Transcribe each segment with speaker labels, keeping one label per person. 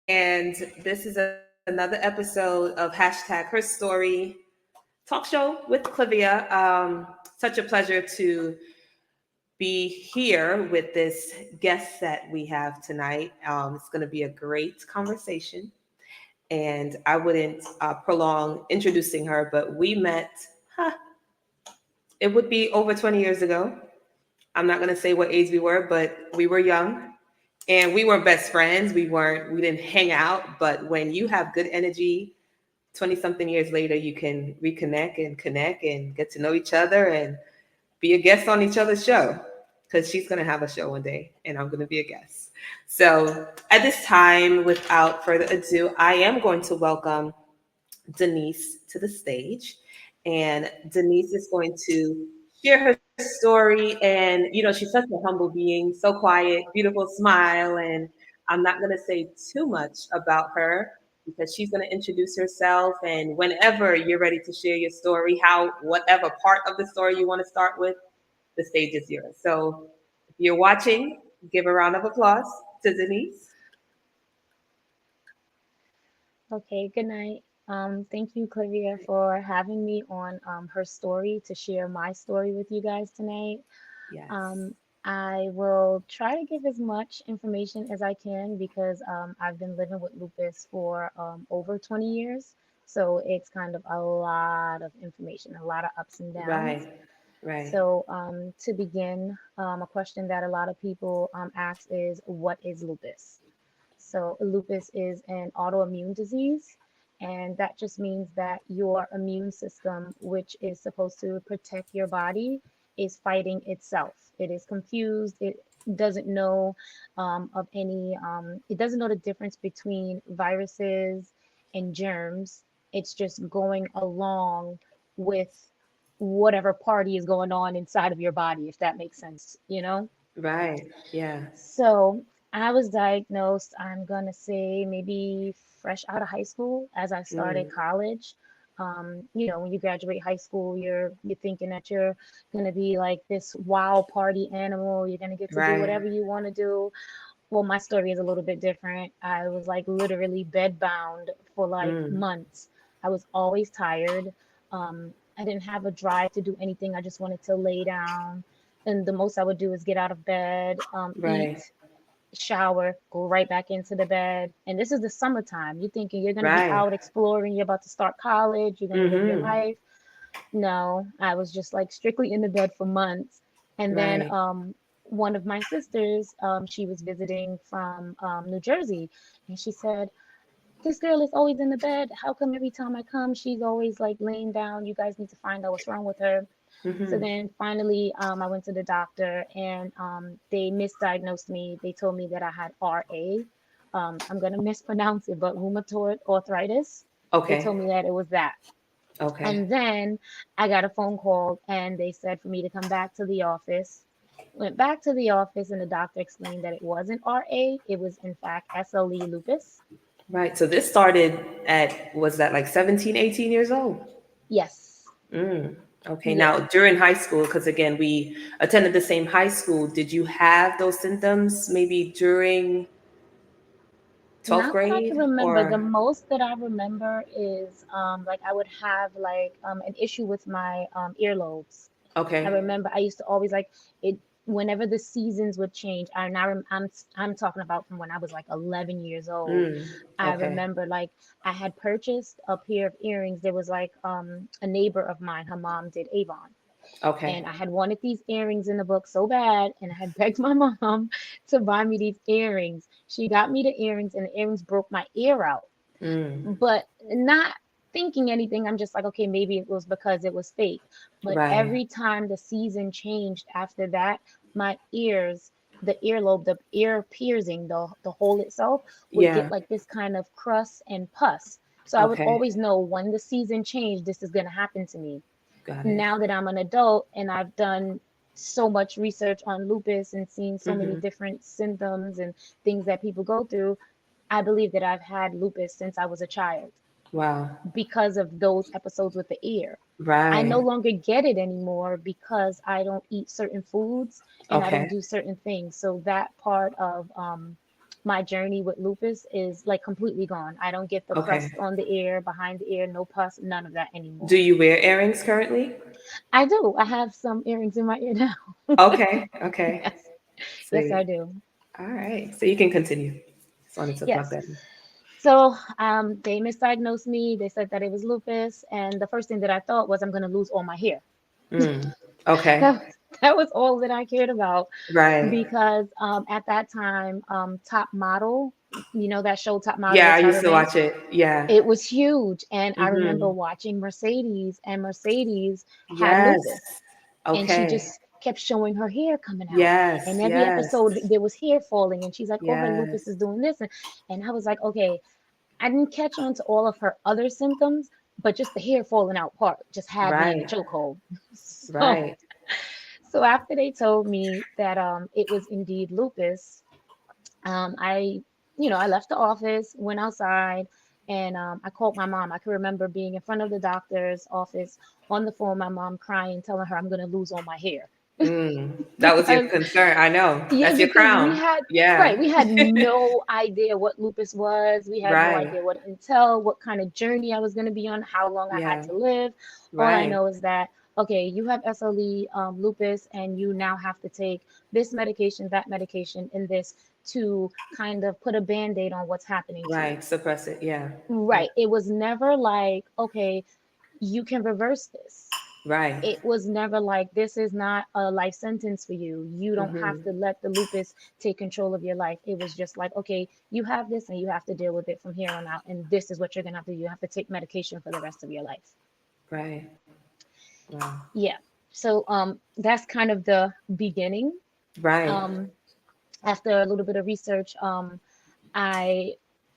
Speaker 1: and this is another episode of hashtag Her Story Talk Show with Clivia. Such a pleasure to be here with this guest that we have tonight. It's going to be a great conversation, and I wouldn't prolong introducing her, but we met, huh, it would be over 20 years ago. I'm not going to say what age we were, but we were young. And we weren't best friends. We didn't hang out. But when you have good energy, 20 something years later, you can reconnect and connect and get to know each other and be a guest on each other's show. Because she's going to have a show one day and I'm going to be a guest. So at this time, without further ado, I am going to welcome Denise to the stage. And Denise is going to share her story. And, she's such a humble being, so quiet, beautiful smile. And I'm not going to say too much about her because she's going to introduce herself. And whenever you're ready to share your story, whatever part of the story you want to start with, the stage is yours. So if you're watching, give a round of applause to Denise.
Speaker 2: Okay, good night. Thank you, Clivia, for having me on her story to share my story with you guys tonight.
Speaker 1: Yes.
Speaker 2: Um, I will try to give as much information as I can because I've been living with lupus for over 20 years. So it's kind of a lot of information, a lot of ups and downs.
Speaker 1: Right. Right.
Speaker 2: So to begin, a question that a lot of people ask is, what is lupus? So, lupus is an autoimmune disease, and that just means that your immune system, which is supposed to protect your body, is fighting itself. It is confused. It doesn't know it doesn't know the difference between viruses and germs. It's just going along with whatever party is going on inside of your body, if that makes sense, you know?
Speaker 1: Right. Yeah.
Speaker 2: So I was diagnosed, I'm gonna say maybe fresh out of high school as I started
Speaker 1: Mm.
Speaker 2: college. When you graduate high school, you're thinking that you're gonna be like this wild party animal. You're gonna get to do
Speaker 1: Right.
Speaker 2: whatever you want to do. Well, my story is a little bit different. I was like literally bedbound for like
Speaker 1: Mm.
Speaker 2: months. I was always tired. I didn't have a drive to do anything. I just wanted to lay down. And the most I would do is get out of bed, eat,
Speaker 1: Right.
Speaker 2: shower, go right back into the bed. And this is the summertime. You're thinking you're going to be
Speaker 1: Right.
Speaker 2: out exploring, you're about to start college, you're going to live your
Speaker 1: Mm-hmm.
Speaker 2: life. No, I was just like strictly in the bed for months. And then
Speaker 1: Right.
Speaker 2: one of my sisters, she was visiting from New Jersey, and she said, "This girl is always in the bed. How come every time I come, she's always like laying down? You guys need to find out what's wrong with her." So
Speaker 1: Mm-hmm.
Speaker 2: then finally, I went to the doctor and they misdiagnosed me. They told me that I had RA. I'm going to mispronounce it, but rheumatoid arthritis. They
Speaker 1: Okay.
Speaker 2: told me that it was that.
Speaker 1: Okay.
Speaker 2: And then I got a phone call and they said for me to come back to the office. Went back to the office and the doctor explained that it wasn't RA. It was in fact SLE lupus.
Speaker 1: Right. So this started was that like 17, 18 years old?
Speaker 2: Yes.
Speaker 1: Mm. Okay. Now,
Speaker 2: Yeah.
Speaker 1: during high school, because again, we attended the same high school, did you have those symptoms maybe during 12th
Speaker 2: Not that I can
Speaker 1: grade
Speaker 2: remember. The
Speaker 1: or?
Speaker 2: most that I remember is like I would have like an issue with my earlobes. I
Speaker 1: Okay.
Speaker 2: remember I used to always like it whenever the seasons would change. I'm talking about from when I was like 11 years old.
Speaker 1: Mm.
Speaker 2: I
Speaker 1: Okay.
Speaker 2: remember like I had purchased a pair of earrings. There was like a neighbor of mine, her mom did Avon.
Speaker 1: Okay.
Speaker 2: And I had wanted these earrings in the book so bad, and I had begged my mom to buy me these earrings. She got me the earrings, and the earrings broke my ear out.
Speaker 1: Mm.
Speaker 2: But not thinking anything, I'm just like, okay, maybe it was because it was fake. But
Speaker 1: Right.
Speaker 2: every time the season changed after that, my ears, the earlobe, the ear piercing, the hole itself would
Speaker 1: Yeah.
Speaker 2: get like this kind of crust and pus. So I would
Speaker 1: Okay.
Speaker 2: always know when the season changed, this is going to happen to me.
Speaker 1: Got it.
Speaker 2: Now that I'm an adult and I've done so much research on lupus and seen so many
Speaker 1: Mm-hmm.
Speaker 2: different symptoms and things that people go through, I believe that I've had lupus since I was a child
Speaker 1: Wow.
Speaker 2: because of those episodes with the ear. I no
Speaker 1: Right.
Speaker 2: longer get it anymore because I don't eat certain foods and I don't
Speaker 1: Okay.
Speaker 2: do certain things. So that part of my journey with lupus is like completely gone. I don't get the
Speaker 1: Okay.
Speaker 2: crust on the ear, behind the ear, no pus, none of that
Speaker 1: Do
Speaker 2: anymore.
Speaker 1: you wear earrings currently?
Speaker 2: I do. I have some earrings in my ear now.
Speaker 1: Okay. Okay.
Speaker 2: Yes. Yes, I
Speaker 1: Sweet.
Speaker 2: do.
Speaker 1: All right. So you can continue. Just wanted to plug
Speaker 2: Yes.
Speaker 1: that in.
Speaker 2: So they misdiagnosed me. They said that it was lupus, and the first thing that I thought was I'm going to lose all my hair.
Speaker 1: Mm. Okay.
Speaker 2: That that was all that I cared about
Speaker 1: Right.
Speaker 2: because at that time, Top Model, you know that show Top Model
Speaker 1: Yeah,
Speaker 2: with
Speaker 1: I used
Speaker 2: Tyra
Speaker 1: to
Speaker 2: Banks,
Speaker 1: watch it. Yeah.
Speaker 2: it was huge, and I remember
Speaker 1: Mm-hmm.
Speaker 2: watching Mercedes, and Mercedes had
Speaker 1: Yes.
Speaker 2: lupus, and she
Speaker 1: Okay.
Speaker 2: just kept showing her hair coming out. And
Speaker 1: Yes.
Speaker 2: every
Speaker 1: Yes.
Speaker 2: episode there was hair falling, and she's like, "Oh, her lupus
Speaker 1: Yes.
Speaker 2: is doing this," and I was like, "Okay." I didn't catch on to all of her other symptoms, but just the hair falling out part just had me in a
Speaker 1: Right.
Speaker 2: chokehold. So,
Speaker 1: Right.
Speaker 2: so after they told me that it was indeed lupus, I, I left the office, went outside, and I called my mom. I can remember being in front of the doctor's office on the phone, my mom crying, telling her I'm going to lose all my hair
Speaker 1: Mm. That was your
Speaker 2: because
Speaker 1: concern. I know.
Speaker 2: yeah,
Speaker 1: That's your
Speaker 2: because we
Speaker 1: crown.
Speaker 2: had, right,
Speaker 1: Yeah.
Speaker 2: we had no idea what lupus was. We had no
Speaker 1: Right.
Speaker 2: idea what until what kind of journey I was going to be on, how long I had
Speaker 1: Yeah.
Speaker 2: to live. All I
Speaker 1: Right.
Speaker 2: know is that, okay, you have SLE, lupus, and you now have to take this medication, that medication, and this to kind of put a band-aid on what's happening to you.
Speaker 1: Right. Suppress it. Yeah. Yeah.
Speaker 2: Right. It was never like, okay, you can reverse this.
Speaker 1: Right.
Speaker 2: It was never like this is not a life sentence for you. You don't have
Speaker 1: Mm-hmm.
Speaker 2: to let the lupus take control of your life. It was just like, okay, you have this and you have to deal with it from here on out. And this is what you're gonna have to do. You have to take medication for the rest of your life.
Speaker 1: Right. Wow.
Speaker 2: Yeah. So that's kind of the beginning.
Speaker 1: Right.
Speaker 2: Um After a little bit of research, I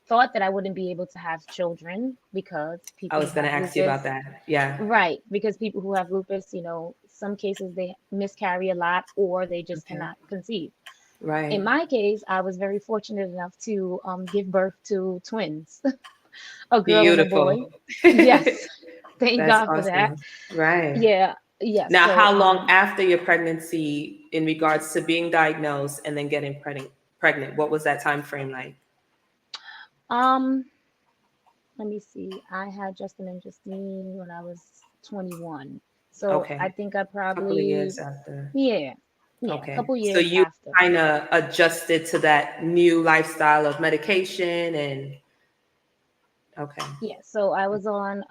Speaker 2: thought that I wouldn't be able to have children because
Speaker 1: I
Speaker 2: people
Speaker 1: was
Speaker 2: who
Speaker 1: gonna
Speaker 2: have
Speaker 1: ask you about
Speaker 2: lupus.
Speaker 1: that. Yeah.
Speaker 2: Right, because people who have lupus, some cases they miscarry a lot or they just
Speaker 1: Okay.
Speaker 2: cannot conceive.
Speaker 1: Right.
Speaker 2: In my case, I was very fortunate enough to give birth to twins, a girl and a boy.
Speaker 1: Beautiful.
Speaker 2: Yes, thank
Speaker 1: That's
Speaker 2: God for that.
Speaker 1: awesome. Right.
Speaker 2: Yeah, yes.
Speaker 1: Now,
Speaker 2: So,
Speaker 1: how long after your pregnancy, in regards to being diagnosed and then getting pregnant, what was that time frame like?
Speaker 2: um, let me see. I had Justin and Justine when I was 21. So I
Speaker 1: Okay.
Speaker 2: think I
Speaker 1: A couple of
Speaker 2: probably,
Speaker 1: years after.
Speaker 2: yeah, yeah, a
Speaker 1: Okay.
Speaker 2: couple
Speaker 1: So
Speaker 2: years
Speaker 1: you
Speaker 2: after.
Speaker 1: kind of adjusted to that new lifestyle of medication and okay.
Speaker 2: Yeah, so I was on,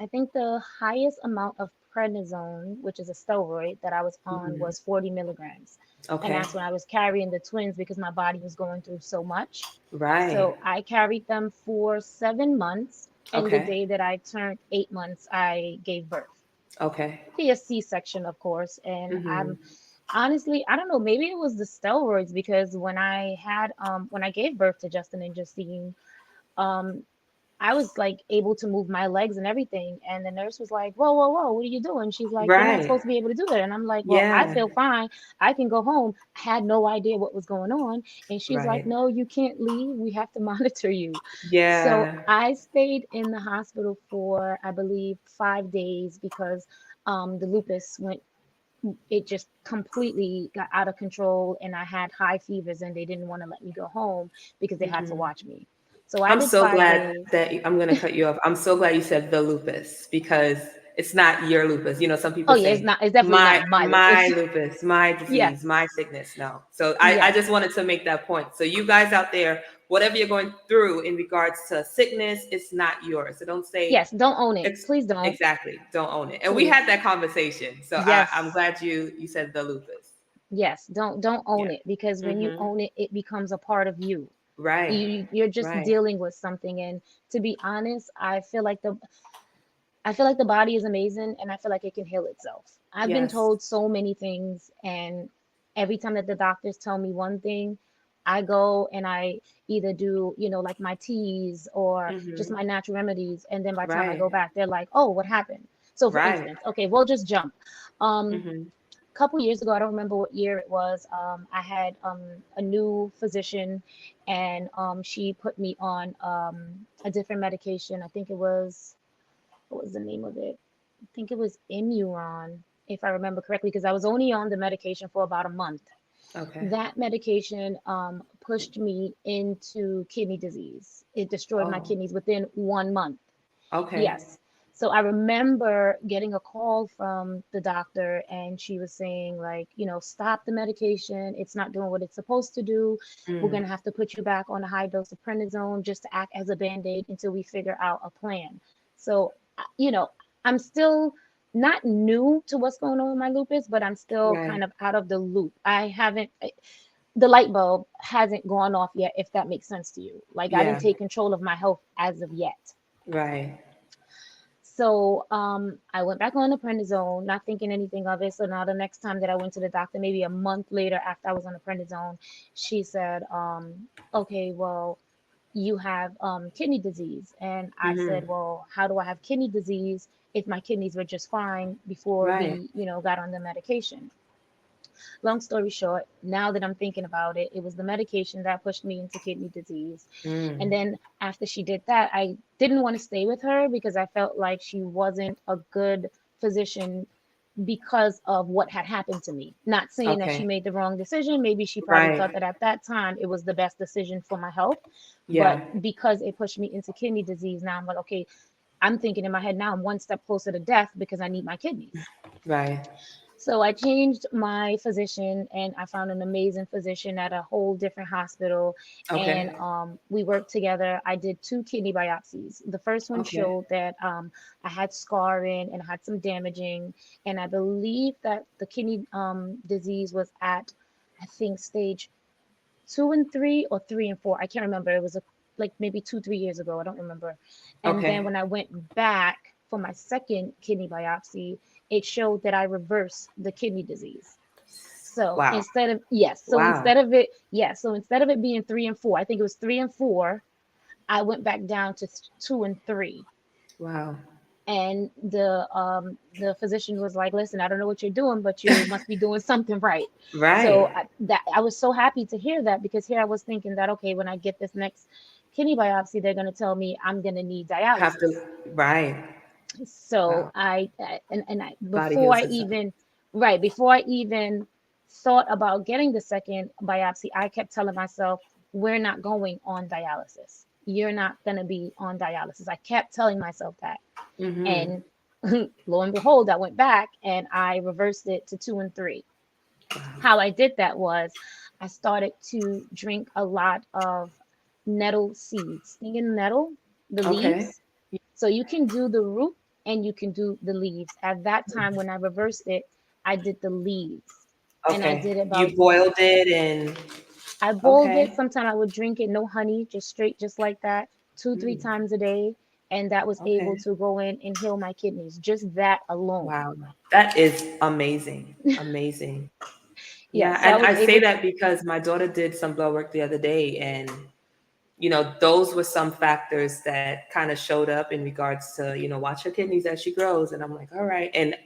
Speaker 2: I think the highest amount of prednisone, which is a steroid that I was on,
Speaker 1: Mhm.
Speaker 2: was 40 milligrams. And
Speaker 1: Okay.
Speaker 2: that's when I was carrying the twins because my body was going through so much.
Speaker 1: Right.
Speaker 2: So I carried them for 7 months. And the
Speaker 1: Okay.
Speaker 2: day that I turned 8 months, I gave birth
Speaker 1: Okay.
Speaker 2: via C-section, of course. And
Speaker 1: Hmm.
Speaker 2: I'm honestly, I don't know, maybe it was the steroids because when I gave birth to Justin and Justine, um, I was like able to move my legs and everything. And the nurse was like, "Whoa, whoa, whoa, what are you doing?" She's like, "You're not
Speaker 1: Right.
Speaker 2: supposed to be able to do that." And I'm like, "Well, I
Speaker 1: Yeah.
Speaker 2: feel fine. I can go home." I had no idea what was going on. And she's like,
Speaker 1: Right.
Speaker 2: "No, you can't leave. We have to monitor you." So
Speaker 1: Yeah.
Speaker 2: I stayed in the hospital for, I believe, 5 days because the lupus it just completely got out of control and I had high fevers and they didn't want to let me go home because they had to
Speaker 1: Hmm.
Speaker 2: watch me. So I
Speaker 1: I'm
Speaker 2: did
Speaker 1: so
Speaker 2: five
Speaker 1: glad
Speaker 2: days.
Speaker 1: that I'm going to cut you off. I'm so glad you said the lupus because it's not your lupus. You know, some
Speaker 2: Oh
Speaker 1: people
Speaker 2: yeah,
Speaker 1: say
Speaker 2: it's definitely
Speaker 1: my
Speaker 2: not my
Speaker 1: my
Speaker 2: lupus.
Speaker 1: lupus, my
Speaker 2: Yes,
Speaker 1: disease, my sickness. No. So I
Speaker 2: yes,
Speaker 1: just wanted to make that point. So you guys out there, whatever you're going through in regards to sickness, it's not yours. So don't say
Speaker 2: yes. Don't own it.
Speaker 1: it's
Speaker 2: Please don't.
Speaker 1: exactly. Don't own it. And we
Speaker 2: Please.
Speaker 1: had that conversation. So I'm
Speaker 2: Yes,
Speaker 1: glad you said the lupus.
Speaker 2: yes. Don't own
Speaker 1: Yeah.
Speaker 2: it because when you
Speaker 1: Mm-hmm.
Speaker 2: own it, it becomes a part of you.
Speaker 1: Right.
Speaker 2: You're just
Speaker 1: Right.
Speaker 2: dealing with something. And to be honest, I feel like the body is amazing and I feel like it can heal itself. I've been
Speaker 1: Yes.
Speaker 2: told so many things, and every time that the doctors tell me one thing, I go and I either do, like my teas or just
Speaker 1: Mm-hmm.
Speaker 2: my natural remedies. And then by the time I
Speaker 1: Right.
Speaker 2: go back, they're like, "Oh, what happened?" So for
Speaker 1: Right.
Speaker 2: instance, okay, we'll just jump. Um,
Speaker 1: Mm-hmm.
Speaker 2: a couple years ago, I don't remember what year it was. I had a new physician, and she put me on a different medication. I think it was what was the name of it? I think it was Imuron, if I remember correctly, because I was only on the medication for about a month.
Speaker 1: Okay.
Speaker 2: That medication pushed me into kidney disease. It destroyed my
Speaker 1: Oh,
Speaker 2: kidneys within 1 month.
Speaker 1: okay.
Speaker 2: Yes. So I remember getting a call from the doctor, and she was saying, like, stop the medication. It's not doing what it's supposed to do. We're
Speaker 1: Mm,
Speaker 2: going to have to put you back on a high dose of prednisone just to act as a band-aid until we figure out a plan. So, I'm still not new to what's going on with my lupus, but I'm still
Speaker 1: right.
Speaker 2: kind of out of the loop. I haven't, the light bulb hasn't gone off yet, if that makes sense to you. Like, I didn't
Speaker 1: Yeah.
Speaker 2: take control of my health as of yet.
Speaker 1: Right.
Speaker 2: So I went back on the prednisone, not thinking anything of it. So now the next time that I went to the doctor, maybe a month later after I was on the prednisone, she said, okay, well, you have kidney disease. And I
Speaker 1: Mm-hmm.
Speaker 2: said, well, how do I have kidney disease if my kidneys were just fine before
Speaker 1: Right.
Speaker 2: we, got on the medication? Long story short, now that I'm thinking about it, it was the medication that pushed me into kidney disease. And
Speaker 1: Mm,
Speaker 2: then after she did that, I didn't want to stay with her because I felt like she wasn't a good physician because of what had happened to me. Not saying that she
Speaker 1: okay.
Speaker 2: made the wrong decision. Maybe she probably
Speaker 1: Right.
Speaker 2: thought that at that time it was the best decision for my health. But
Speaker 1: Yeah.
Speaker 2: because it pushed me into kidney disease, now I'm like, okay, I'm thinking in my head now I'm one step closer to death because I need my kidneys.
Speaker 1: Right.
Speaker 2: So I changed my physician and I found an amazing physician at a whole different hospital. And
Speaker 1: Okay.
Speaker 2: we worked together. I did 2 kidney biopsies. The first one
Speaker 1: Okay.
Speaker 2: showed that I had scarring and I had some damaging. And I believe that the kidney disease was at, I think, stage 2 and 3 or 3 and 4. I can't remember. It was like maybe 2, 3 years ago. I don't remember. And then
Speaker 1: Okay.
Speaker 2: when I went back for my second kidney biopsy, it showed that I reversed the kidney disease. So
Speaker 1: Wow.
Speaker 2: instead of, yes, so
Speaker 1: Wow.
Speaker 2: instead of it, yes, so instead of it being 3 and 4, I think it was 3 and 4, I went back down to 2 and 3.
Speaker 1: Wow.
Speaker 2: And the physician was like, listen, I don't know what you're doing, but you must be doing something right. So
Speaker 1: Right.
Speaker 2: I was so happy to hear that, because here I was thinking that, okay, when I get this next kidney biopsy, they're going to tell me I'm going to need
Speaker 1: Have to.
Speaker 2: dialysis.
Speaker 1: Right.
Speaker 2: So
Speaker 1: Wow. Body
Speaker 2: before
Speaker 1: heals
Speaker 2: I
Speaker 1: itself.
Speaker 2: even, right, before I even thought about getting the second biopsy, I kept telling myself, we're not going on dialysis. You're not going to be on dialysis. I kept telling myself that.
Speaker 1: Mm-hmm.
Speaker 2: And lo and behold, I went back and I reversed it to 2 and 3.
Speaker 1: Wow.
Speaker 2: How I did that was I started to drink a lot of nettle seeds, stinging nettle, the
Speaker 1: Okay.
Speaker 2: leaves. So you can do the root and you can do the leaves. At that time, when I reversed it, I did the leaves. And I
Speaker 1: Okay.
Speaker 2: did about,
Speaker 1: You boiled it and
Speaker 2: I boiled it.
Speaker 1: okay.
Speaker 2: Sometimes I would drink it, no honey, just straight, just like that, two, three
Speaker 1: Mm,
Speaker 2: times a day. And that was able
Speaker 1: okay.
Speaker 2: to go in and heal my kidneys, just that alone.
Speaker 1: Wow. That is amazing. Amazing.
Speaker 2: Yeah.
Speaker 1: Yeah.
Speaker 2: So I
Speaker 1: And
Speaker 2: was
Speaker 1: I say
Speaker 2: able to,
Speaker 1: that because my daughter did some blood work the other day, and those were some factors that kind of showed up in regards to, watch her kidneys as she grows. And I'm like, all right. And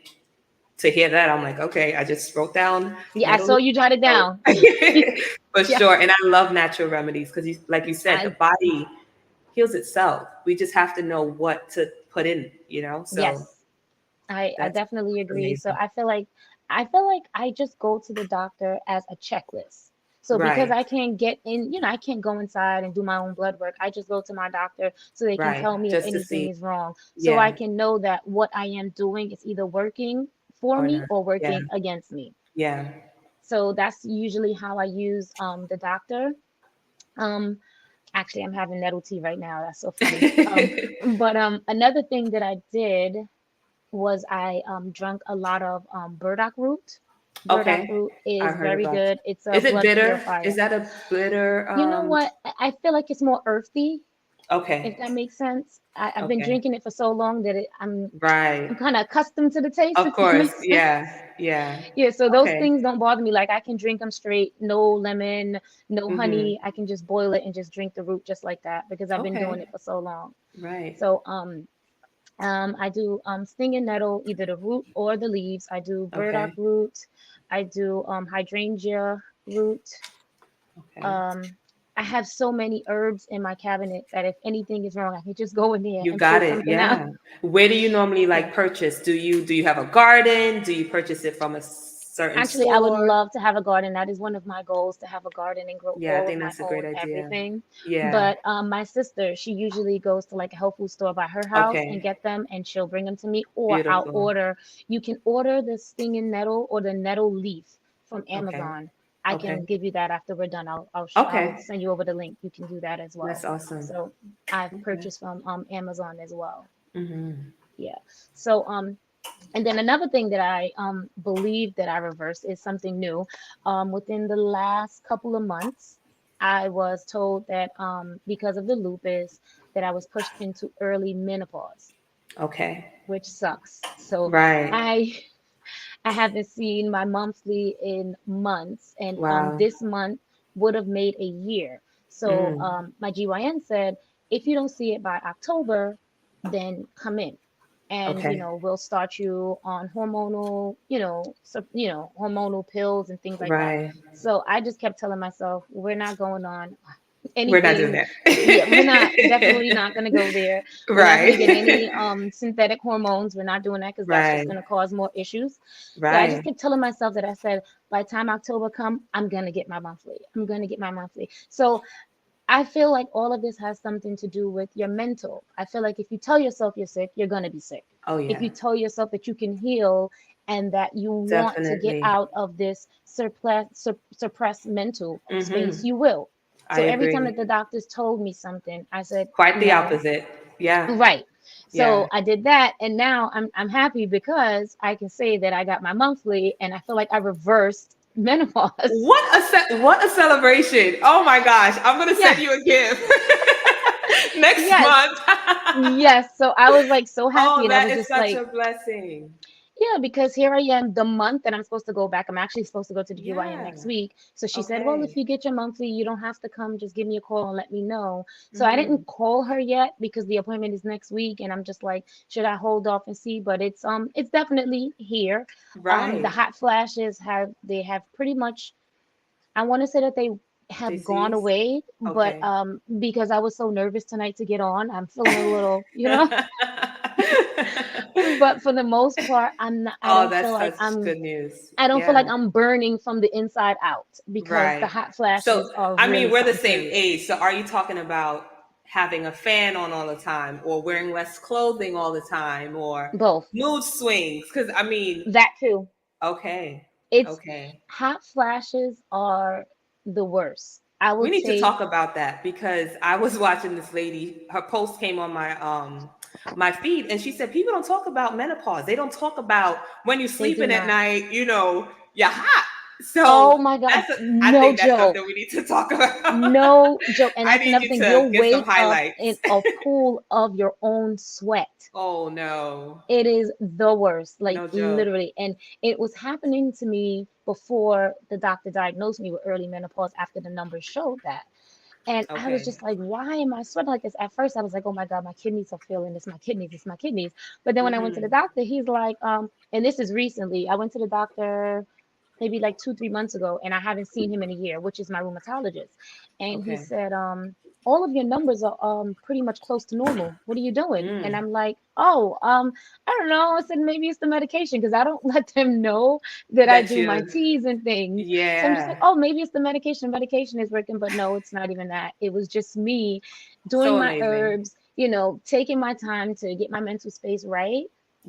Speaker 1: to hear that, I'm like, okay, I just wrote down
Speaker 2: yeah, I
Speaker 1: nettle
Speaker 2: saw you jot it
Speaker 1: leaf
Speaker 2: down.
Speaker 1: for
Speaker 2: Yeah.
Speaker 1: sure. And I love natural remedies because, like you said, the
Speaker 2: I,
Speaker 1: body heals itself. We just have to know what to put in, So
Speaker 2: yes. I
Speaker 1: that's
Speaker 2: definitely agree. So
Speaker 1: amazing.
Speaker 2: I feel like I just go to the doctor as a checklist. So because
Speaker 1: Right,
Speaker 2: I can't get in, I can't go inside and do my own blood work. I just go to my doctor so they can
Speaker 1: right.
Speaker 2: tell me if
Speaker 1: Just to
Speaker 2: anything
Speaker 1: see,
Speaker 2: is wrong. So I
Speaker 1: yeah,
Speaker 2: can know that what I am doing is either working for
Speaker 1: or
Speaker 2: me
Speaker 1: not.
Speaker 2: or
Speaker 1: Yeah,
Speaker 2: working against me.
Speaker 1: yeah.
Speaker 2: So that's usually how I use the doctor. Um Actually, I'm having nettle tea right now. That's so funny. But another thing that I did was I drunk a lot of burdock root. Burdock
Speaker 1: Okay,
Speaker 2: root
Speaker 1: I
Speaker 2: is
Speaker 1: heard
Speaker 2: very
Speaker 1: about.
Speaker 2: good. It's a
Speaker 1: Is it
Speaker 2: blood
Speaker 1: bitter? Is
Speaker 2: purifier.
Speaker 1: that a bitter?
Speaker 2: You know what? I feel like it's more earthy, if
Speaker 1: Okay,
Speaker 2: that makes sense. I've been
Speaker 1: okay,
Speaker 2: drinking it for so long that
Speaker 1: right.
Speaker 2: I'm kind of accustomed to the taste,
Speaker 1: Of
Speaker 2: if that
Speaker 1: course,
Speaker 2: makes sense.
Speaker 1: yeah, yeah.
Speaker 2: Yeah, so those
Speaker 1: Okay.
Speaker 2: things don't bother me. Like I can drink them straight, no lemon, no
Speaker 1: Mm-hmm.
Speaker 2: honey. I can just boil it and just drink the root just like that because I've been doing
Speaker 1: Okay.
Speaker 2: it for so long.
Speaker 1: Right.
Speaker 2: So I do stinging nettle, either the root or the leaves. I do burdock
Speaker 1: Okay.
Speaker 2: root. I do hydrangea root.
Speaker 1: Okay.
Speaker 2: Um, I have so many herbs in my cabinet that if anything is wrong, I can just go in there
Speaker 1: You
Speaker 2: and pull
Speaker 1: got it.
Speaker 2: something out.
Speaker 1: Yeah. Where do you normally
Speaker 2: Yeah.
Speaker 1: like purchase? Do you have a garden? Do you purchase it from a certain
Speaker 2: Actually, I would
Speaker 1: store?
Speaker 2: love to have a garden. That is one of my goals, to have a garden and grow
Speaker 1: Yeah, I
Speaker 2: all of
Speaker 1: think
Speaker 2: my
Speaker 1: that's a great
Speaker 2: own
Speaker 1: idea.
Speaker 2: everything.
Speaker 1: Yeah.
Speaker 2: But my sister, she usually goes to like a health food store by her house and
Speaker 1: Okay.
Speaker 2: get them, and she'll bring them to me, or I'll
Speaker 1: Beautiful.
Speaker 2: order. You can order the stinging nettle or the nettle leaf from
Speaker 1: Okay.
Speaker 2: Amazon. I can
Speaker 1: Okay.
Speaker 2: give you that after we're done. I'll
Speaker 1: Okay.
Speaker 2: send you over the link. You can do that as
Speaker 1: That's
Speaker 2: well.
Speaker 1: awesome.
Speaker 2: So I've
Speaker 1: Okay.
Speaker 2: purchased from Amazon as well.
Speaker 1: Hmm.
Speaker 2: Yeah. So and then another thing that I believe that I reversed is something new. Within the last couple of months, I was told that because of the lupus, that I was pushed into early menopause,
Speaker 1: Okay.
Speaker 2: which sucks. So
Speaker 1: Right.
Speaker 2: I I haven't seen my monthly in months, and
Speaker 1: Wow.
Speaker 2: this month would have made a year. So
Speaker 1: Mm.
Speaker 2: my GYN said, if you don't see it by October, then come in, and
Speaker 1: Okay.
Speaker 2: we'll start you on hormonal, hormonal pills and things like that.
Speaker 1: Right.
Speaker 2: So I just kept telling myself, we're not going on
Speaker 1: We're not doing
Speaker 2: anything.
Speaker 1: that.
Speaker 2: Yeah, we're not definitely not going to go there. We're not going to get
Speaker 1: Right.
Speaker 2: any synthetic hormones. We're not doing that because that's just
Speaker 1: Right.
Speaker 2: going to cause more issues. So I just
Speaker 1: Right.
Speaker 2: kept telling myself that, I said, by the time October come, I'm going to get my monthly. I'm going to get my monthly. So I feel like all of this has something to do with your mental. I feel like if you tell yourself you're sick, you're going to be sick.
Speaker 1: Oh
Speaker 2: If
Speaker 1: yeah.
Speaker 2: you tell yourself that you can heal and that you want to get
Speaker 1: Definitely.
Speaker 2: out of this suppressed mental space,
Speaker 1: Hmm.
Speaker 2: you will.
Speaker 1: I
Speaker 2: So every time that
Speaker 1: agree.
Speaker 2: the doctors told me something, I said,
Speaker 1: Quite the
Speaker 2: no.
Speaker 1: opposite. Yeah.
Speaker 2: Right. So
Speaker 1: Yeah.
Speaker 2: I did that, and now I'm happy because I can say that I got my monthly, and I feel like I reversed menopause.
Speaker 1: What a celebration. Oh my gosh. I'm gonna send
Speaker 2: Yes.
Speaker 1: you a gift next
Speaker 2: Yes.
Speaker 1: month.
Speaker 2: Yes. So I was like so happy,
Speaker 1: Oh,
Speaker 2: and I
Speaker 1: that
Speaker 2: was
Speaker 1: is
Speaker 2: just
Speaker 1: such
Speaker 2: like,
Speaker 1: a blessing.
Speaker 2: yeah, because here I am the month that I'm supposed to go back. I'm actually supposed to go to the GYN
Speaker 1: Yeah.
Speaker 2: next week. So she said, well, if
Speaker 1: Okay.
Speaker 2: you get your monthly, you don't have to come. Just give me a call and let me know. So I
Speaker 1: Hmm.
Speaker 2: didn't call her yet because the appointment is next week, and I'm just like, should I hold off and see? But it's definitely here. The
Speaker 1: Right.
Speaker 2: hot flashes have pretty much, I want to say that they have gone
Speaker 1: Disease.
Speaker 2: away, but
Speaker 1: Okay.
Speaker 2: because I was so nervous tonight to get on, I'm feeling a little, but for the most part, I
Speaker 1: Oh,
Speaker 2: don't feel
Speaker 1: that's
Speaker 2: like
Speaker 1: such good news.
Speaker 2: I don't feel
Speaker 1: Yeah.
Speaker 2: like I'm burning from the inside out because the
Speaker 1: Right.
Speaker 2: hot
Speaker 1: So,
Speaker 2: flashes are
Speaker 1: I mean,
Speaker 2: really
Speaker 1: we're the
Speaker 2: something
Speaker 1: same
Speaker 2: serious.
Speaker 1: age. So, are you talking about having a fan on all the time or wearing less clothing all the time or
Speaker 2: Both.
Speaker 1: mood swings? Because, I mean,
Speaker 2: That too.
Speaker 1: okay.
Speaker 2: It's
Speaker 1: Okay.
Speaker 2: hot flashes are the worst. I
Speaker 1: We
Speaker 2: would
Speaker 1: need to
Speaker 2: say
Speaker 1: talk about that because I was watching this lady, her post came on my feed and she said people don't talk about menopause. They don't talk about when you're
Speaker 2: they do
Speaker 1: sleeping at
Speaker 2: not.
Speaker 1: night, you're hot.
Speaker 2: Oh
Speaker 1: So
Speaker 2: my God,
Speaker 1: I
Speaker 2: no
Speaker 1: think that's
Speaker 2: joke.
Speaker 1: something we need to talk about.
Speaker 2: No joke. And
Speaker 1: I
Speaker 2: that's
Speaker 1: need
Speaker 2: another
Speaker 1: you
Speaker 2: thing.
Speaker 1: to
Speaker 2: You'll
Speaker 1: get some
Speaker 2: wake up
Speaker 1: highlights.
Speaker 2: in a pool of your own sweat.
Speaker 1: Oh no.
Speaker 2: It is the worst, like
Speaker 1: No joke.
Speaker 2: literally. And it was happening to me before the doctor diagnosed me with early menopause after the numbers showed that. And I was
Speaker 1: Okay.
Speaker 2: just like, why am I sweating like this? At first, I was like, oh my God, my kidneys are feeling this, my kidneys, it's my kidneys. But then when I went to the
Speaker 1: Hmm.
Speaker 2: doctor, he's like, and this is recently, I went to the doctor maybe like 2, 3 months ago, and I haven't seen him in a year, which is my rheumatologist. And he
Speaker 1: Okay.
Speaker 2: said, all of your numbers are pretty much close to normal. What are you doing? And
Speaker 1: Mm.
Speaker 2: I'm like, oh, I don't know. I said maybe it's the medication because I don't let them know that I
Speaker 1: That
Speaker 2: do my
Speaker 1: you
Speaker 2: teas and things. So I'm just like,
Speaker 1: yeah.
Speaker 2: oh, maybe it's the medication. Medication is working, but no, it's not even that. It was just me doing
Speaker 1: So
Speaker 2: my
Speaker 1: amazing.
Speaker 2: herbs, taking my time to get my mental space right.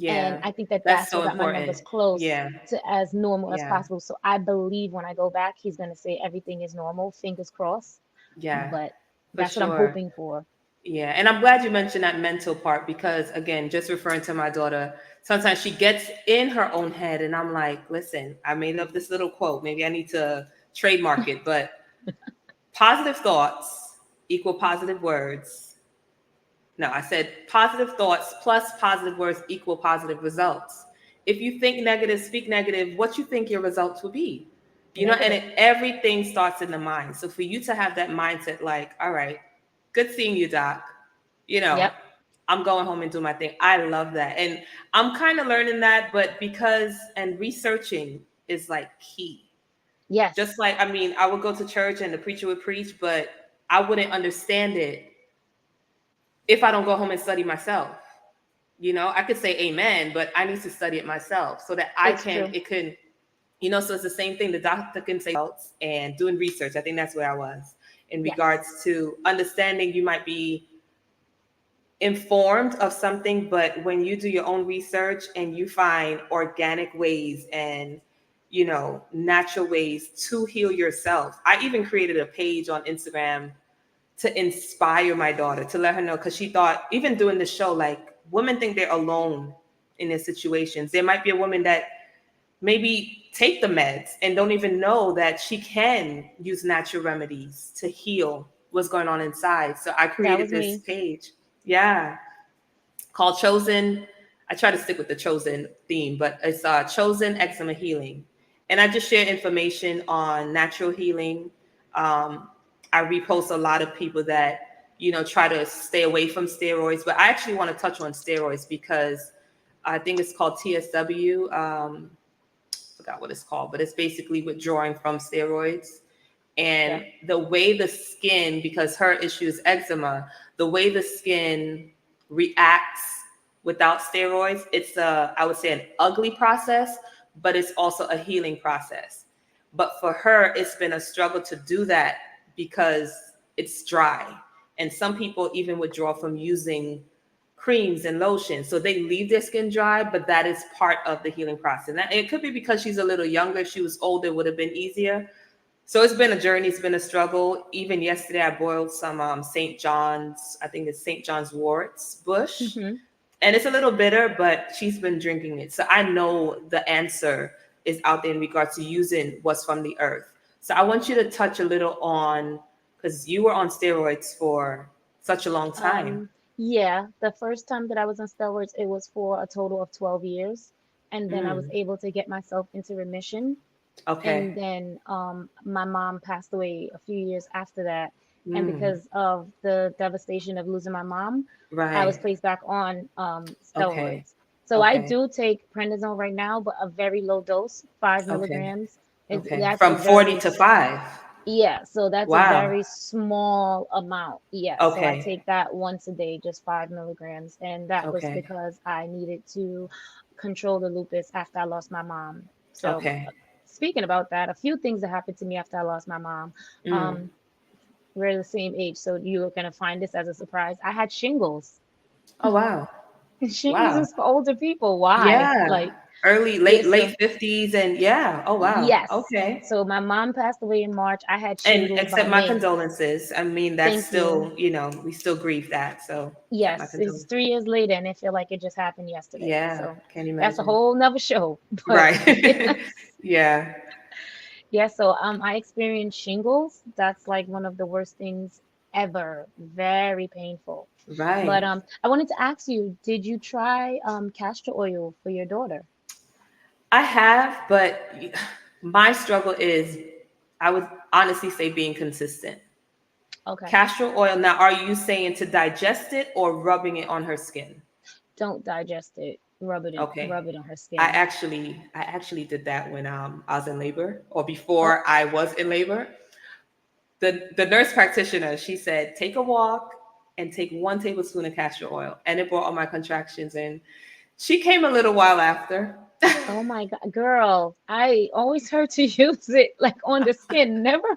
Speaker 2: And
Speaker 1: Yeah.
Speaker 2: I think that
Speaker 1: That's
Speaker 2: that's
Speaker 1: so
Speaker 2: what got my numbers
Speaker 1: important.
Speaker 2: close
Speaker 1: Yeah.
Speaker 2: to as normal as
Speaker 1: Yeah.
Speaker 2: possible. So I believe when I go back, he's going to say everything is normal, fingers crossed.
Speaker 1: Yeah.
Speaker 2: But
Speaker 1: For
Speaker 2: that's what I'm
Speaker 1: sure.
Speaker 2: hoping for.
Speaker 1: Yeah, and I'm glad you mentioned that mental part because, again, just referring to my daughter, sometimes she gets in her own head, and I'm like, listen, I made up this little quote. Maybe I need to trademark it, but positive thoughts equal positive words. No, I said positive thoughts plus positive words equal positive results. If you think negative, speak negative, what you think your results will be. And
Speaker 2: Negative.
Speaker 1: everything starts in the mind. So for you to have that mindset, like, all right, good seeing you, Doc. You know,
Speaker 2: Yep.
Speaker 1: I'm going home and do my thing. I love that. And I'm kind of learning that, but because and researching is like key. Just
Speaker 2: Yes.
Speaker 1: like, I mean, I would go to church and the preacher would preach, but I wouldn't understand it if I don't go home and study myself. I could say amen, but I need to study it myself so that
Speaker 2: It's true.
Speaker 1: it can So it's the same thing. The doctor can say and doing research. I think that's where I was in
Speaker 2: Yes.
Speaker 1: regards to understanding you might be informed of something, but when you do your own research and you find organic ways and natural ways to heal yourself. I even created a page on Instagram to inspire my daughter, to let her know, because she thought, even doing the show, like, women think they're alone in their situations. There might be a woman that maybe take the meds and don't even know that she can use natural remedies to heal what's going on inside. So I
Speaker 2: That
Speaker 1: created
Speaker 2: was
Speaker 1: this
Speaker 2: me.
Speaker 1: page, yeah, called Chosen. I try to stick with the Chosen theme, but it's Chosen Eczema Healing. And I just share information on natural healing. I repost a lot of people that, try to stay away from steroids, but I actually want to touch on steroids because I think it's called TSW. Forgot what it's called, but it's basically withdrawing from steroids.
Speaker 2: Yeah.
Speaker 1: And the way the skin, because her issue is eczema, the way the skin reacts without steroids, it's I would say, an ugly process, but it's also a healing process. But for her, it's been a struggle to do that because it's dry. And some people even withdraw from using creams and lotions. So they leave their skin dry, but that is part of the healing process. And it could be because she's a little younger. If she was older, it would have been easier. So it's been a journey. It's been a struggle. Even yesterday, I boiled some St. John's, I think it's St. John's worts bush.
Speaker 2: Hmm.
Speaker 1: And it's a little bitter, but she's been drinking it. So I know the answer is out there in regards to using what's from the earth. So I want you to touch a little on, because you were on steroids for such a long time.
Speaker 2: Yeah, the first time that I was on steroids, it was for a total of 12 years. And then I was
Speaker 1: Mm,
Speaker 2: able to get myself into remission. And
Speaker 1: okay.
Speaker 2: then my mom passed away a few years after that. And
Speaker 1: Mm,
Speaker 2: because of the devastation of losing my mom, I was
Speaker 1: right.
Speaker 2: placed back on
Speaker 1: Okay.
Speaker 2: steroids. So I
Speaker 1: Okay.
Speaker 2: do take prednisone right now, but a very low dose, five
Speaker 1: Okay.
Speaker 2: milligrams.
Speaker 1: Okay.
Speaker 2: That's a
Speaker 1: From 40
Speaker 2: very
Speaker 1: to 5.
Speaker 2: yeah, so that's a
Speaker 1: Wow.
Speaker 2: very small amount. Yeah, so I
Speaker 1: Okay.
Speaker 2: take that once a day, just 5 milligrams. And that was
Speaker 1: Okay.
Speaker 2: because I needed to control the lupus after I lost my mom. So,
Speaker 1: Okay.
Speaker 2: speaking about that, a few things that happened to me after I lost my mom.
Speaker 1: Mm.
Speaker 2: Um, we're the same age, so you're gonna find this as a surprise. I had shingles.
Speaker 1: Oh, wow.
Speaker 2: And shingles
Speaker 1: Wow.
Speaker 2: is for older people. Why?
Speaker 1: Yeah.
Speaker 2: Like,
Speaker 1: Early,
Speaker 2: yeah,
Speaker 1: late
Speaker 2: so
Speaker 1: 50s. And yeah. Oh, wow.
Speaker 2: yes.
Speaker 1: Okay.
Speaker 2: So my mom passed away in March. I had
Speaker 1: And
Speaker 2: shingles by
Speaker 1: accept my
Speaker 2: May.
Speaker 1: condolences. I mean, that's
Speaker 2: Thank you.
Speaker 1: still, we still grieve that. So accept my
Speaker 2: Yes, it's
Speaker 1: condolences.
Speaker 2: 3 years later, and I feel like it just happened yesterday.
Speaker 1: Yeah.
Speaker 2: So
Speaker 1: Can't
Speaker 2: that's a
Speaker 1: imagine.
Speaker 2: whole nother show. But
Speaker 1: Right. Yeah.
Speaker 2: yeah, so I experienced shingles. That's like one of the worst things ever. Very painful. But
Speaker 1: Right.
Speaker 2: I wanted to ask you, did you try castor oil for your daughter?
Speaker 1: I have, but my struggle is, I would honestly say, being consistent.
Speaker 2: Okay.
Speaker 1: Castor oil. Now, are you saying to digest it or rubbing it on her skin?
Speaker 2: Don't digest it.
Speaker 1: Okay.
Speaker 2: Rub it on her
Speaker 1: I
Speaker 2: skin.
Speaker 1: actually I actually did that when I was in labor, or
Speaker 2: Oh,
Speaker 1: before I was in labor. The nurse practitioner, she said, take a walk and take 1 tablespoon of castor oil. And it brought all my contractions in. She came a little while after.
Speaker 2: oh my God, girl. I always heard to use it like on the skin. Never.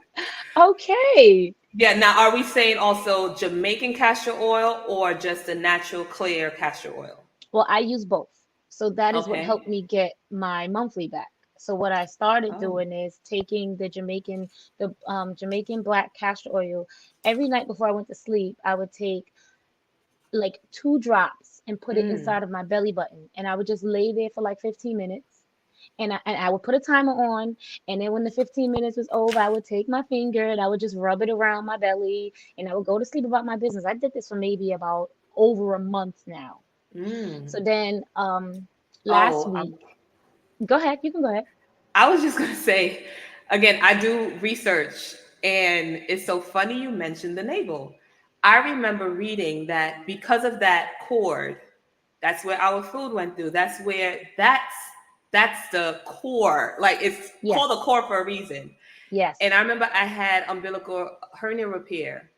Speaker 2: Okay.
Speaker 1: Yeah, now are we saying also Jamaican castor oil or just the natural clear castor oil?
Speaker 2: Well, I use both. So that is what
Speaker 1: Okay.
Speaker 2: helped me get my monthly back. So what I started
Speaker 1: Oh.
Speaker 2: doing is taking the Jamaican black castor oil. Every night before I went to sleep, I would take like 2 drops and put it
Speaker 1: Mm.
Speaker 2: inside of my belly button, and I would just lay there for like 15 minutes. And I would put a timer on, and then when the 15 minutes was over, I would take my finger and I would just rub it around my belly, and I would go to sleep about my business. I did this for maybe about over a month now.
Speaker 1: Mm.
Speaker 2: So then last
Speaker 1: Oh,
Speaker 2: week, go ahead, you can go ahead.
Speaker 1: I was just gonna say, again, I do research, and it's so funny you mentioned the navel. I remember reading that because of that cord, that's where our food went through. That's the core. Like, it's called a
Speaker 2: Yes,
Speaker 1: core for a reason. And
Speaker 2: yes.
Speaker 1: I remember I had umbilical hernia repair,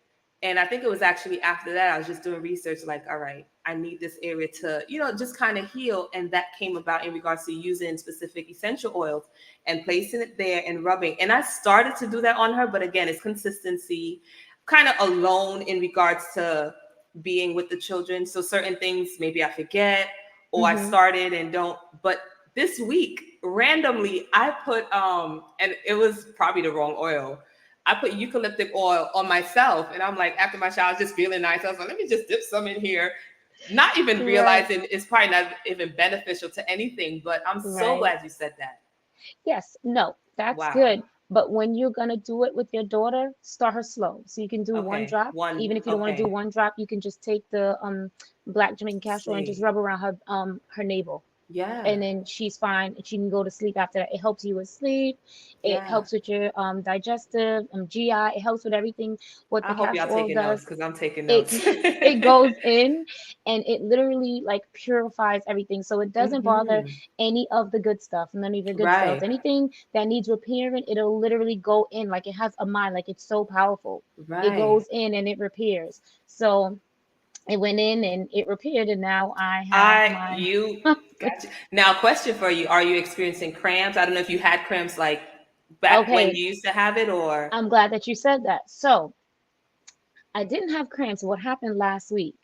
Speaker 1: And I think it was actually after that, I was just doing research, like, all right, I need this area to, just kind of heal. And that came about in regards to using specific essential oils and placing it there and rubbing. And I started to do that on her. But again, it's consistency, kind of alone in regards to being with the children. So certain things maybe I forget or I
Speaker 2: Mm-hmm.
Speaker 1: started and don't. But this week, randomly, I put, and it was probably the wrong oil. I put eucalyptic oil on myself, and I'm like, after my shower, I was just feeling nice. I was like, let me just dip some in here, not even
Speaker 2: Right.
Speaker 1: realizing it's probably not even beneficial to anything. But I'm so
Speaker 2: Right.
Speaker 1: glad you said that.
Speaker 2: Yes, no, that's
Speaker 1: Wow.
Speaker 2: good. But when you're gonna do it with your daughter, start her slow. So you can do one
Speaker 1: Okay.
Speaker 2: drop.
Speaker 1: One.
Speaker 2: Even if you don't want to do
Speaker 1: Okay.
Speaker 2: one drop, you can just take the black Jamaican castor oil and just
Speaker 1: See.
Speaker 2: rub around her navel.
Speaker 1: Yeah.
Speaker 2: And then she's fine and she can go to sleep after that. It helps you with sleep. It
Speaker 1: Yeah.
Speaker 2: helps with your digestive, GI. It helps with everything. What
Speaker 1: I
Speaker 2: the
Speaker 1: hope y'all
Speaker 2: castor oil
Speaker 1: taking notes
Speaker 2: does,
Speaker 1: because I'm taking
Speaker 2: it
Speaker 1: notes.
Speaker 2: it goes in and it literally like purifies everything. So it doesn't bother
Speaker 1: Hmm.
Speaker 2: any of the good stuff, none of your good cells.
Speaker 1: Right.
Speaker 2: Anything that needs repairing, it'll literally go in like it has a mind, like it's so powerful. It
Speaker 1: Right.
Speaker 2: goes in and it repairs. So it went in and it repaired, and now I have my
Speaker 1: You got you. Now, question for you. Are you experiencing cramps? I don't know if you had cramps like back when
Speaker 2: okay.
Speaker 1: you used to have it or.
Speaker 2: I'm glad that you said that. So I didn't have cramps. What happened last week?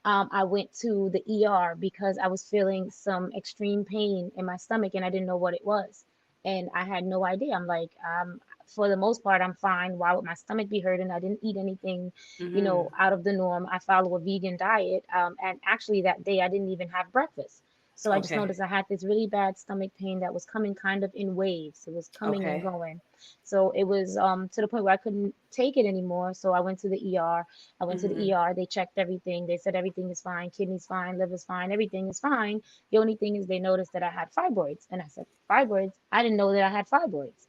Speaker 2: I went to the ER because I was feeling some extreme pain in my stomach and I didn't know what it was. And I had no idea. I'm like, for the most part, I'm fine. Why would my stomach be hurting? I didn't eat anything,
Speaker 1: Hmm.
Speaker 2: out of the norm. I follow a vegan diet. And actually, that day, I didn't even have breakfast. So I just
Speaker 1: Okay.
Speaker 2: noticed I had this really bad stomach pain that was coming kind of in waves. It was coming and
Speaker 1: Okay.
Speaker 2: going. So it was to the point where I couldn't take it anymore. So I went to the ER. I went to the
Speaker 1: Hmm.
Speaker 2: ER. They checked everything. They said everything is fine, kidneys fine, liver's fine, everything is fine. The only thing is they noticed that I had fibroids. And I said, fibroids? I didn't know that I had fibroids.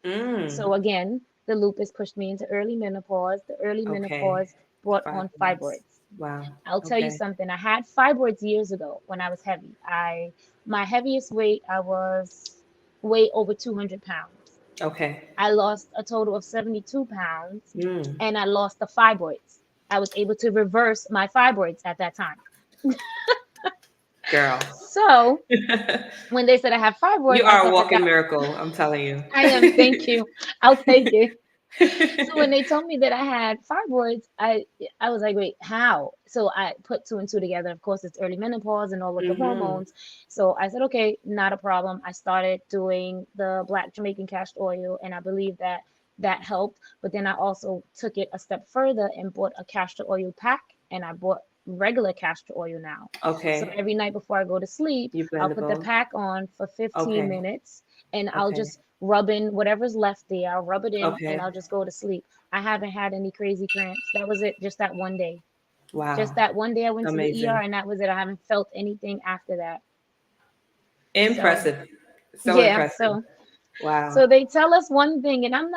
Speaker 2: So
Speaker 1: Mm.
Speaker 2: again, the lupus pushed me into early menopause. The early
Speaker 1: Okay.
Speaker 2: menopause brought on
Speaker 1: Fibroids.
Speaker 2: fibroids.
Speaker 1: Wow.
Speaker 2: I'll tell you
Speaker 1: Okay.
Speaker 2: something. I had fibroids years ago when I was heavy. My heaviest weight, I was way over 200 pounds.
Speaker 1: Okay.
Speaker 2: I lost a total of 72 pounds
Speaker 1: Mm.
Speaker 2: and I lost the fibroids. I was able to reverse my fibroids at that time.
Speaker 1: Girl.
Speaker 2: So when they said I have
Speaker 1: You
Speaker 2: fibroids, I
Speaker 1: are a
Speaker 2: thought that
Speaker 1: walking miracle. I'm telling you.
Speaker 2: I am. Thank you. I'll take it. So when they told me that I had fibroids, I was like, wait, how? So I put two and two together. Of course, it's early menopause and all with the
Speaker 1: Hmm.
Speaker 2: hormones. So I said, okay, not a problem. I started doing the black Jamaican castor oil, and I believe that that helped. But then I also took it a step further and bought a castor oil pack, and I bought regular castor oil now. So
Speaker 1: Okay.
Speaker 2: every night before I go to sleep,
Speaker 1: You
Speaker 2: I'll
Speaker 1: blend the
Speaker 2: put the
Speaker 1: both.
Speaker 2: pack on for 15
Speaker 1: Okay.
Speaker 2: minutes and I'll
Speaker 1: Okay.
Speaker 2: just rub in whatever's left there. I'll rub it in and
Speaker 1: Okay.
Speaker 2: I'll just go to sleep. I haven't had any crazy cramps. That was it, just that one day. Just
Speaker 1: Wow.
Speaker 2: that one day I went to the ER
Speaker 1: Amazing.
Speaker 2: and that was it. I haven't felt anything after that. So,
Speaker 1: Impressive. So
Speaker 2: yeah,
Speaker 1: impressive.
Speaker 2: so
Speaker 1: Wow.
Speaker 2: they tell us one thing, and I'm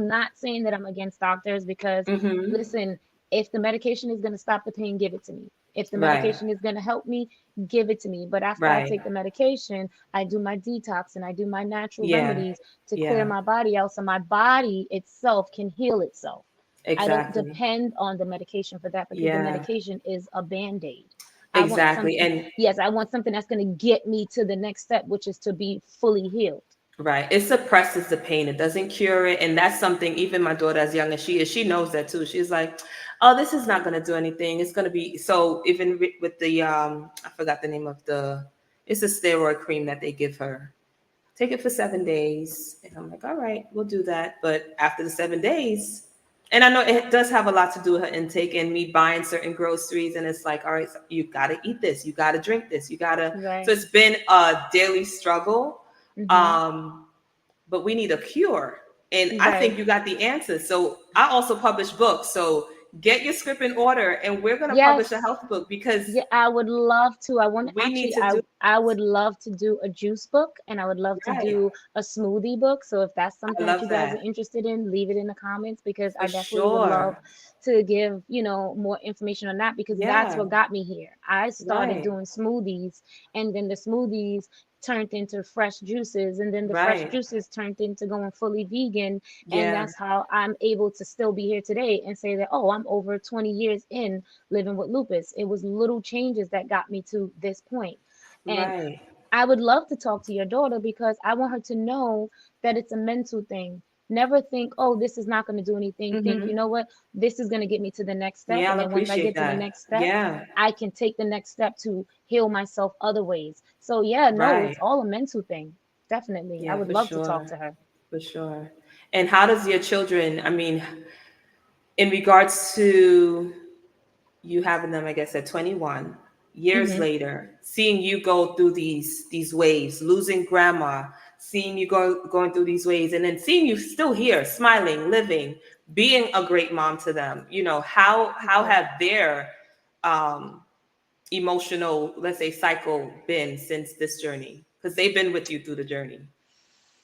Speaker 2: not saying that I'm against doctors because
Speaker 1: Hmm.
Speaker 2: listen, if the medication is going to stop the pain, give it to me. If the
Speaker 1: Right.
Speaker 2: medication is going to help me, give it to me. But after I
Speaker 1: Right.
Speaker 2: take the medication, I do my detox and I do my natural
Speaker 1: Yeah.
Speaker 2: remedies to clear
Speaker 1: Yeah.
Speaker 2: my body out so my body itself can heal itself. I don't
Speaker 1: Exactly.
Speaker 2: depend on the medication for that because the
Speaker 1: Yeah.
Speaker 2: medication is a band-aid. I want
Speaker 1: Exactly.
Speaker 2: something,
Speaker 1: And
Speaker 2: yes, I want something that's going to get me to the next step, which is to be fully healed.
Speaker 1: right. It suppresses the pain. It doesn't cure it. And that's something even my daughter, as young as she is, she knows that too. She's like, oh, this is not going to do anything. It's going to be so even with the I forgot the name of it's a steroid cream that they give her. Take it for 7 days. And I'm like, all right, we'll do that. But after the 7 days, and I know it does have a lot to do with her intake and me buying certain groceries. And it's like, all right, so you got to eat this. You got to drink this. You got to. So
Speaker 2: Right.
Speaker 1: it's been a daily struggle.
Speaker 2: Hmm.
Speaker 1: Um, but we need a cure. And I think
Speaker 2: Right.
Speaker 1: you got the answer. So I also publish books. So get your script in order and we're going to publish a
Speaker 2: Yes.
Speaker 1: health book because
Speaker 2: Yeah, I would love to. I want
Speaker 1: we need
Speaker 2: actually
Speaker 1: to do
Speaker 2: I would love to do a juice book and I would love to
Speaker 1: right.
Speaker 2: do a smoothie book. So if that's
Speaker 1: I
Speaker 2: something that
Speaker 1: love
Speaker 2: you guys are
Speaker 1: that
Speaker 2: interested in, leave it in the comments because
Speaker 1: for
Speaker 2: I definitely would love
Speaker 1: sure.
Speaker 2: to give, more information on that because that's
Speaker 1: Yeah,
Speaker 2: what got me here. I started
Speaker 1: right.
Speaker 2: doing smoothies and then the smoothies turned into fresh juices, and then the fresh
Speaker 1: Right.
Speaker 2: juices turned into going fully vegan. And
Speaker 1: Yeah.
Speaker 2: that's how I'm able to still be here today and say that, oh, I'm over 20 years in living with lupus. It was little changes that got me to this point. And
Speaker 1: Right.
Speaker 2: I would love to talk to your daughter because I want her to know that it's a mental thing. Never think, oh, this is not going to do anything. Think, you
Speaker 1: Mm-hmm.
Speaker 2: know what? This is going to get me to the next step.
Speaker 1: Yeah,
Speaker 2: And
Speaker 1: I
Speaker 2: then once I
Speaker 1: appreciate
Speaker 2: get to the
Speaker 1: that.
Speaker 2: next step,
Speaker 1: Yeah.
Speaker 2: I can take the next step to heal myself other ways. So, yeah, no,
Speaker 1: Right.
Speaker 2: it's all a mental thing. Definitely. I
Speaker 1: Yeah,
Speaker 2: would
Speaker 1: for
Speaker 2: love to talk
Speaker 1: sure.
Speaker 2: to her.
Speaker 1: For sure. And how does your children, I mean, in regards to you having them, I guess, at 21 years
Speaker 2: Hmm.
Speaker 1: later, seeing you go through these waves, losing grandma, seeing you going through these waves, and then seeing you still here, smiling, living, being a great mom to them. How
Speaker 2: Okay.
Speaker 1: have their um, emotional, let's say, cycle been since this journey? Because they've been with you through the journey.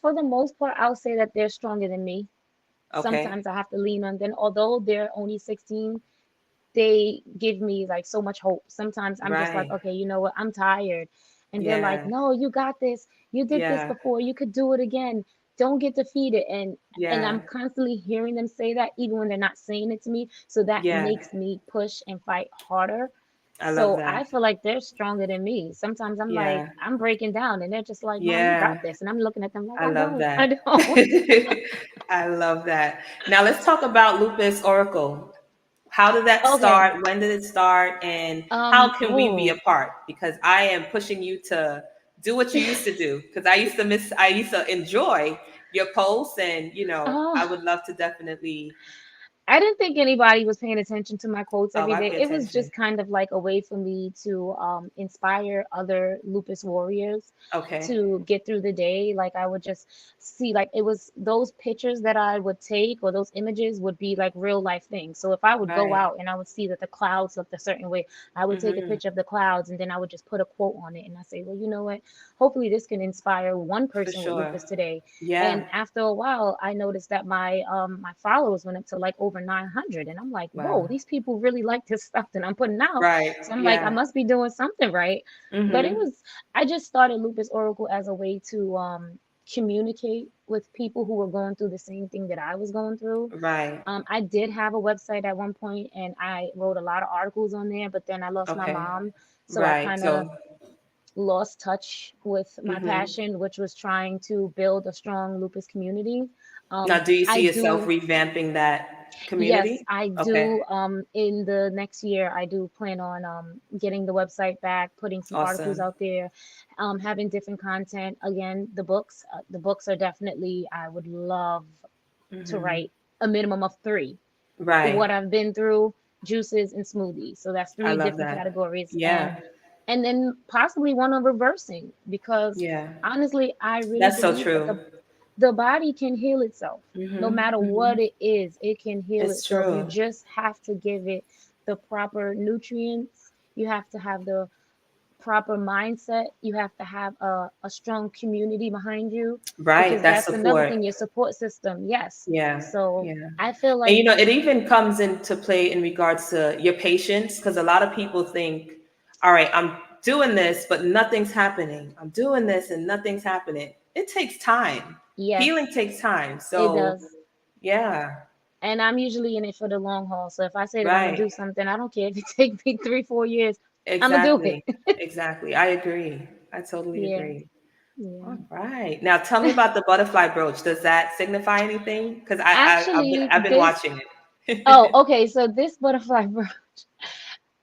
Speaker 2: For the most part, I'll say that they're stronger than me.
Speaker 1: Okay.
Speaker 2: Sometimes I have to lean on them. Although they're only 16, they give me like so much hope. Sometimes I'm just like,
Speaker 1: Right.
Speaker 2: okay, you know what? I'm tired. And they're like,
Speaker 1: Yeah.
Speaker 2: no, you got this. You did this
Speaker 1: Yeah.
Speaker 2: before. You could do it again. Don't get defeated. And
Speaker 1: Yeah.
Speaker 2: I'm constantly hearing them say that even when they're not saying it to me. So that
Speaker 1: Yeah.
Speaker 2: makes me push and fight harder.
Speaker 1: I love
Speaker 2: So I
Speaker 1: that.
Speaker 2: feel like they're stronger than me. Sometimes I'm like,
Speaker 1: Yeah.
Speaker 2: I'm breaking down and they're just like, Mom, you got
Speaker 1: Yeah.
Speaker 2: this. And I'm looking at them like,
Speaker 1: I
Speaker 2: I
Speaker 1: love
Speaker 2: don't, I
Speaker 1: that.
Speaker 2: don't.
Speaker 1: I love that. Now let's talk about Lupus Oracle. How did that
Speaker 2: Okay.
Speaker 1: start? When did it start? And how can we be a
Speaker 2: Oh.
Speaker 1: part? Because I am pushing you to do what you used to do. Because I used to enjoy your posts, and I
Speaker 2: Oh.
Speaker 1: would love to definitely.
Speaker 2: I didn't think anybody was paying attention to my quotes
Speaker 1: Oh,
Speaker 2: every
Speaker 1: I
Speaker 2: day.
Speaker 1: pay
Speaker 2: It was
Speaker 1: attention.
Speaker 2: just kind of like a way for me to inspire other lupus warriors
Speaker 1: Okay.
Speaker 2: to get through the day. Like I would just see, like it was those pictures that I would take or those images would be like real life things. So if I would go
Speaker 1: Right.
Speaker 2: out and I would see that the clouds looked a certain way, I would take a
Speaker 1: Mm-hmm.
Speaker 2: picture of the clouds and then I would just put a quote on it and I say, well, you know what? Hopefully this can inspire one
Speaker 1: For
Speaker 2: person with
Speaker 1: sure.
Speaker 2: lupus today.
Speaker 1: Yeah.
Speaker 2: And after a while, I noticed that my followers went up to like over 900, and I'm like, whoa,
Speaker 1: Wow.
Speaker 2: these people really like this stuff that I'm putting out.
Speaker 1: Right.
Speaker 2: So I'm like, I
Speaker 1: Yeah.
Speaker 2: must be doing something right. But it
Speaker 1: Mm-hmm.
Speaker 2: was, I just started Lupus Oracle as a way to communicate with people who were going through the same thing that I was going through.
Speaker 1: Right.
Speaker 2: I did have a website at one point, and I wrote a lot of articles on there, but then I lost my
Speaker 1: Okay.
Speaker 2: mom, so I
Speaker 1: Right.
Speaker 2: kind of
Speaker 1: So,
Speaker 2: lost touch with my
Speaker 1: hmm
Speaker 2: passion, which was trying to build a strong lupus community.
Speaker 1: now, do you
Speaker 2: I
Speaker 1: see yourself
Speaker 2: do,
Speaker 1: revamping that
Speaker 2: yes,
Speaker 1: community?
Speaker 2: I
Speaker 1: Okay.
Speaker 2: do. In the next year, I do plan on getting the website back, putting some articles
Speaker 1: Awesome.
Speaker 2: out there, having different content. Again, the books are definitely, I would love to
Speaker 1: Hmm.
Speaker 2: write a minimum of three.
Speaker 1: Right.
Speaker 2: What I've been through, juices and smoothies. So that's
Speaker 1: I
Speaker 2: three
Speaker 1: love
Speaker 2: different
Speaker 1: that.
Speaker 2: categories.
Speaker 1: Yeah.
Speaker 2: And then possibly one on reversing because
Speaker 1: Yeah.
Speaker 2: honestly, I really
Speaker 1: That's so
Speaker 2: believe that
Speaker 1: true.
Speaker 2: the body can heal itself. No
Speaker 1: Hmm.
Speaker 2: matter what
Speaker 1: Hmm.
Speaker 2: it is, it can heal
Speaker 1: It's
Speaker 2: itself. You
Speaker 1: true.
Speaker 2: just have to give it the proper nutrients. You have to have the proper mindset. You have to have a strong community behind you
Speaker 1: Right.
Speaker 2: because
Speaker 1: That's
Speaker 2: that's another
Speaker 1: support.
Speaker 2: thing, your support system. Yes.
Speaker 1: Yeah.
Speaker 2: So
Speaker 1: Yeah.
Speaker 2: I feel
Speaker 1: And
Speaker 2: like,
Speaker 1: it even comes into play in regards to your patience, because a lot of people think, all right, I'm doing this, but nothing's happening. I'm doing this and nothing's happening. It takes time. Healing
Speaker 2: yes,
Speaker 1: takes time.
Speaker 2: it
Speaker 1: So,
Speaker 2: does.
Speaker 1: yeah,
Speaker 2: And I'm usually in it for the long haul. So if I say that I'm gonna
Speaker 1: right.
Speaker 2: do something, I don't care if it takes me 3, 4 years. I'm gonna do
Speaker 1: Exactly.
Speaker 2: it.
Speaker 1: Exactly. I agree. I totally
Speaker 2: Yeah,
Speaker 1: agree.
Speaker 2: yeah.
Speaker 1: All right. Now tell me about the butterfly brooch. Does that signify anything? Because
Speaker 2: Actually,
Speaker 1: I've been
Speaker 2: this
Speaker 1: watching
Speaker 2: oh,
Speaker 1: it.
Speaker 2: okay. So this butterfly brooch,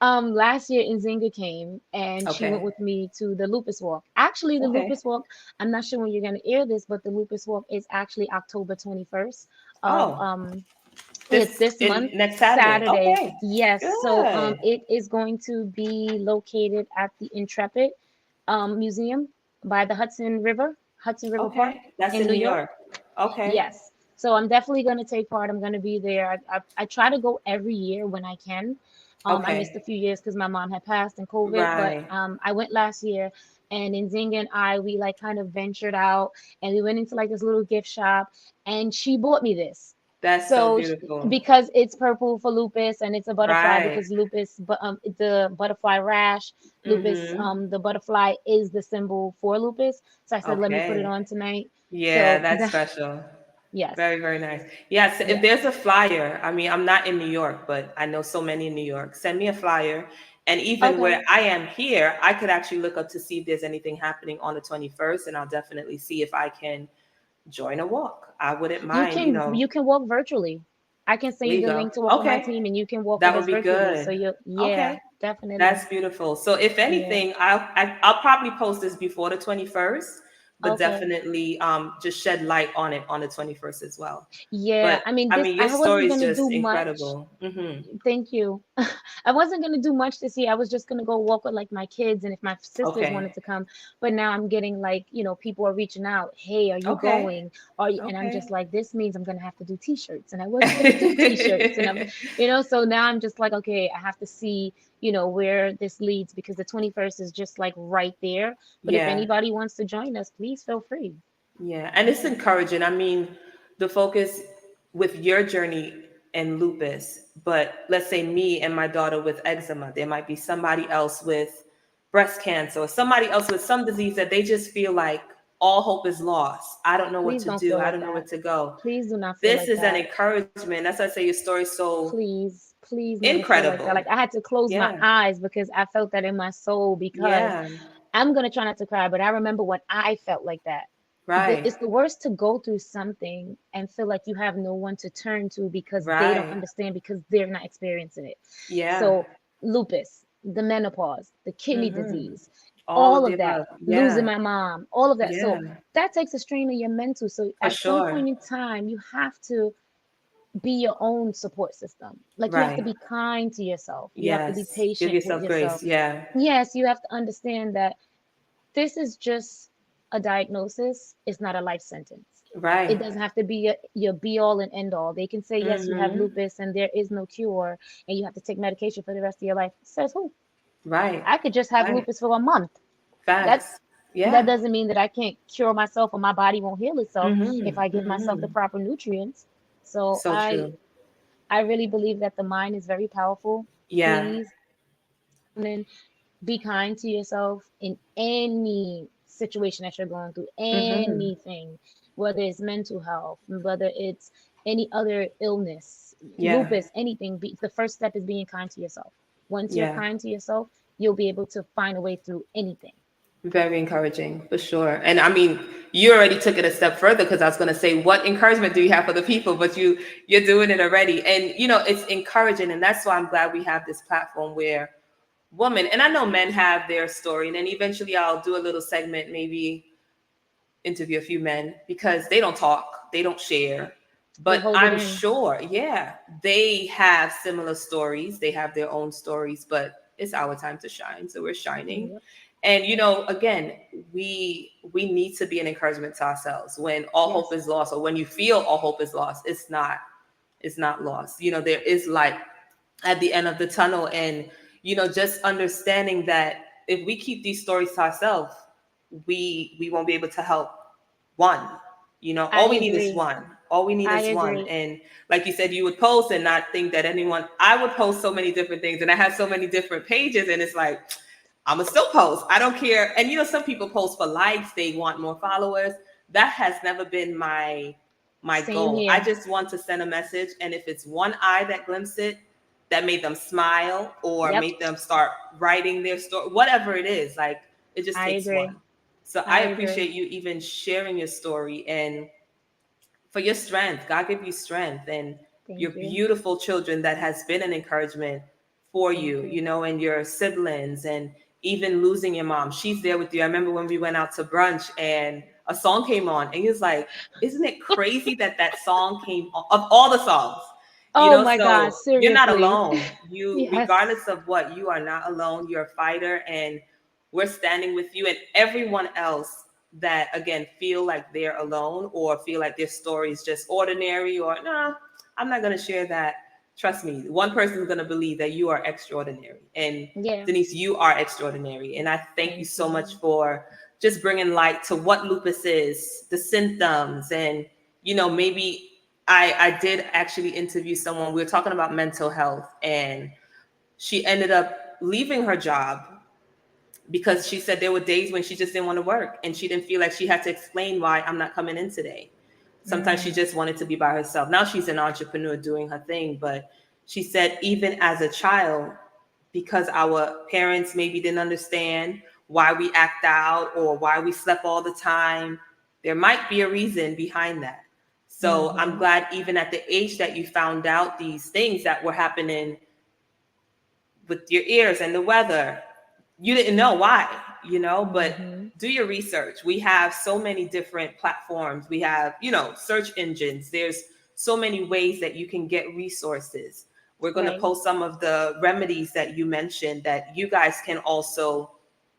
Speaker 2: last year Nzinga came and she went
Speaker 1: Okay.
Speaker 2: with me to the Lupus Walk. Actually, the
Speaker 1: Okay.
Speaker 2: Lupus Walk, I'm not sure when you're gonna air this, but the Lupus Walk is actually October 21st of
Speaker 1: Oh,
Speaker 2: it's
Speaker 1: this
Speaker 2: this
Speaker 1: in
Speaker 2: month,
Speaker 1: next Saturday.
Speaker 2: Saturday.
Speaker 1: Okay.
Speaker 2: Yes. So
Speaker 1: Good.
Speaker 2: it is going to be located at the Intrepid Museum by the Hudson River Park
Speaker 1: Okay. That's
Speaker 2: in
Speaker 1: in
Speaker 2: New
Speaker 1: New
Speaker 2: York.
Speaker 1: York. Okay.
Speaker 2: Yes. So I'm definitely going to take part. I'm going to be there. I try to go every year when I can. I missed a
Speaker 1: Okay.
Speaker 2: few years because my mom had passed and COVID, but
Speaker 1: Right.
Speaker 2: I went last year. And Nzinga and we like kind of ventured out and we went into like this little gift shop and she bought me this.
Speaker 1: That's so
Speaker 2: So
Speaker 1: beautiful.
Speaker 2: because it's purple for lupus and it's a butterfly
Speaker 1: Right.
Speaker 2: because lupus, but the butterfly rash, lupus,
Speaker 1: Mm-hmm.
Speaker 2: the butterfly is the symbol for lupus. So I said, let me put it
Speaker 1: Okay.
Speaker 2: on tonight.
Speaker 1: Yeah,
Speaker 2: So
Speaker 1: that's special.
Speaker 2: yes,
Speaker 1: Very, very nice. Yes, if
Speaker 2: yes.
Speaker 1: there's a flyer, I mean, I'm not in New York, but I know so many in New York. Send me a flyer. And even
Speaker 2: Okay.
Speaker 1: where I am here, I could actually look up to see if there's anything happening on the 21st, and I'll definitely see if I can join a walk. I wouldn't mind,
Speaker 2: You can walk virtually. I can send
Speaker 1: there
Speaker 2: you
Speaker 1: you
Speaker 2: the
Speaker 1: go.
Speaker 2: link to walk with my
Speaker 1: Okay,
Speaker 2: team and you can walk
Speaker 1: that
Speaker 2: with
Speaker 1: would
Speaker 2: us
Speaker 1: be
Speaker 2: virtually. So
Speaker 1: good.
Speaker 2: you yeah,
Speaker 1: Okay.
Speaker 2: definitely.
Speaker 1: That's beautiful. So if
Speaker 2: Yeah.
Speaker 1: anything, I'll probably post this before the 21st, but
Speaker 2: Okay.
Speaker 1: definitely just shed light on it on the 21st as well.
Speaker 2: Yeah.
Speaker 1: But
Speaker 2: I mean,
Speaker 1: I
Speaker 2: this
Speaker 1: mean, your
Speaker 2: I
Speaker 1: story
Speaker 2: wasn't
Speaker 1: is
Speaker 2: gonna
Speaker 1: just
Speaker 2: do much.
Speaker 1: incredible. Hmm.
Speaker 2: Thank you. I wasn't gonna do much this year. I was just gonna go walk with like my kids and if my sisters
Speaker 1: Okay.
Speaker 2: wanted to come. But now I'm getting like, people are reaching out. Hey, are you
Speaker 1: Okay.
Speaker 2: going? Are you? And I'm just
Speaker 1: Okay.
Speaker 2: like, this means I'm gonna have to do t-shirts. And I wasn't gonna do t-shirts. And so now I'm just like, okay, I have to see, where this leads because the 21st is just like right there. But if
Speaker 1: Yeah.
Speaker 2: anybody wants to join us, please feel free.
Speaker 1: Yeah. And it's encouraging. I mean, the focus with your journey and lupus, but let's say me and my daughter with eczema, there might be somebody else with breast cancer or somebody else with some disease that they just feel like all hope is lost. I don't know what
Speaker 2: Please
Speaker 1: to
Speaker 2: don't
Speaker 1: do.
Speaker 2: feel
Speaker 1: I
Speaker 2: like
Speaker 1: don't know where
Speaker 2: that.
Speaker 1: to go.
Speaker 2: Please do not feel
Speaker 1: This
Speaker 2: like
Speaker 1: is an
Speaker 2: that.
Speaker 1: encouragement. That's why I say your story's so
Speaker 2: Please never feel like that.
Speaker 1: incredible.
Speaker 2: Like I had to close my
Speaker 1: Yeah.
Speaker 2: eyes because I felt that in my soul because
Speaker 1: Yeah.
Speaker 2: I'm gonna try not to cry, but I remember when I felt like that.
Speaker 1: Right.
Speaker 2: It's the worst to go through something and feel like you have no one to turn to because they don't
Speaker 1: Right.
Speaker 2: understand because they're not experiencing it.
Speaker 1: Yeah.
Speaker 2: So lupus, the menopause, the kidney
Speaker 1: Hmm.
Speaker 2: disease,
Speaker 1: All
Speaker 2: all
Speaker 1: of the
Speaker 2: of that,
Speaker 1: above.
Speaker 2: losing
Speaker 1: Yeah.
Speaker 2: my mom, all of that.
Speaker 1: Yeah.
Speaker 2: So that takes a strain on your mental. So
Speaker 1: For
Speaker 2: at some
Speaker 1: sure.
Speaker 2: point in time, you have to be your own support system. Like you have to
Speaker 1: Right.
Speaker 2: be kind to yourself. You have to be
Speaker 1: Yes. Give
Speaker 2: patient with
Speaker 1: yourself
Speaker 2: yourself.
Speaker 1: grace. Yeah.
Speaker 2: Yes, you have to understand that this is just a diagnosis. It's not a life sentence. It
Speaker 1: Right.
Speaker 2: doesn't have to be your be all and end all. They can say, yes, you have
Speaker 1: Hmm.
Speaker 2: lupus and there is no cure and you have to take medication for the rest of your life. Says who?
Speaker 1: Right.
Speaker 2: I could just have
Speaker 1: Right.
Speaker 2: lupus for a month. That
Speaker 1: Facts.
Speaker 2: that
Speaker 1: Yeah.
Speaker 2: doesn't mean that I can't cure myself or my body won't heal itself
Speaker 1: Hmm.
Speaker 2: if I give myself the
Speaker 1: Hmm.
Speaker 2: proper nutrients. So
Speaker 1: So true.
Speaker 2: I really believe that the mind is very powerful.
Speaker 1: Yeah.
Speaker 2: Please be kind to yourself in any situation that you're going through,
Speaker 1: Hmm.
Speaker 2: anything, whether it's mental health, whether it's any other illness,
Speaker 1: Yeah.
Speaker 2: lupus, anything. The first step is being kind to yourself. Once you're
Speaker 1: Yeah.
Speaker 2: kind to yourself, you'll be able to find a way through anything.
Speaker 1: Very encouraging for sure. And I mean, you already took it a step further because I was going to say, what encouragement do you have for the people? But you're doing it already, and it's encouraging, and that's why I'm glad we have this platform where women, and I know men have their story, and then eventually I'll do a little segment, maybe interview a few men because they don't talk, they don't share.
Speaker 2: They
Speaker 1: But
Speaker 2: hold it
Speaker 1: I'm
Speaker 2: in.
Speaker 1: sure, yeah, they have similar stories, they have their own stories, but it's our time to shine. So we're shining.
Speaker 2: Yep.
Speaker 1: And again, we need to be an encouragement to ourselves when all hope
Speaker 2: Yes.
Speaker 1: is lost, or when you feel all hope is lost. It's not lost. There is light at the end of the tunnel. And just understanding that if we keep these stories to ourselves, we won't be able to help one.
Speaker 2: I
Speaker 1: All we need is
Speaker 2: agree.
Speaker 1: one. All we need
Speaker 2: I
Speaker 1: is one.
Speaker 2: agree.
Speaker 1: And like you said, you would post and not think that anyone. I would post so many different things, and I have so many different pages, and it's like, I'm gonna still post. I don't care. And some people post for likes, they want more followers. That has never been my
Speaker 2: Same
Speaker 1: goal. I
Speaker 2: here.
Speaker 1: just want to send a message, and if it's one eye that glimpsed it, that made them smile or
Speaker 2: Yep.
Speaker 1: made them start writing their story, whatever it is, like, it just
Speaker 2: I
Speaker 1: takes
Speaker 2: agree.
Speaker 1: one. So I
Speaker 2: I agree.
Speaker 1: appreciate you even sharing your story, and for your strength. God give you strength, and your
Speaker 2: Thank you.
Speaker 1: beautiful children that has been an encouragement for
Speaker 2: Thank
Speaker 1: you,
Speaker 2: you.
Speaker 1: and your siblings, and even losing your mom. She's there with you. I remember when we went out to brunch and a song came on, and he was like, isn't it crazy that that song came on, of all the songs?
Speaker 2: Oh my God,
Speaker 1: So you're not
Speaker 2: seriously.
Speaker 1: alone. You,
Speaker 2: Yes.
Speaker 1: regardless of what, you are not alone. You're a fighter, and we're standing with you, and everyone else that again feel like they're alone or feel like their story is just ordinary, or no, I'm not going to share that. Trust me, one person is going to believe that you are extraordinary. And
Speaker 2: Yeah.
Speaker 1: Denise, you are extraordinary. And I thank you
Speaker 2: Thank
Speaker 1: so much
Speaker 2: you.
Speaker 1: for just bringing light to what lupus is, the symptoms, and maybe I did actually interview someone. We were talking about mental health, and she ended up leaving her job because she said there were days when she just didn't want to work and she didn't feel like she had to explain why I'm not coming in today. Sometimes she
Speaker 2: Mm,
Speaker 1: just wanted to be by herself. Now she's an entrepreneur doing her thing, but she said even as a child, because our parents maybe didn't understand why we act out or why we slept all the time, there might be a reason behind that. So I'm
Speaker 2: mm-hmm.
Speaker 1: glad even at the age that you found out these things that were happening with your ears and the weather, you didn't know why, but
Speaker 2: Mm-hmm.
Speaker 1: do your research. We have so many different platforms. We have, search engines. There's so many ways that you can get resources. We're going to
Speaker 2: Right.
Speaker 1: post some of the remedies that you mentioned that you guys can also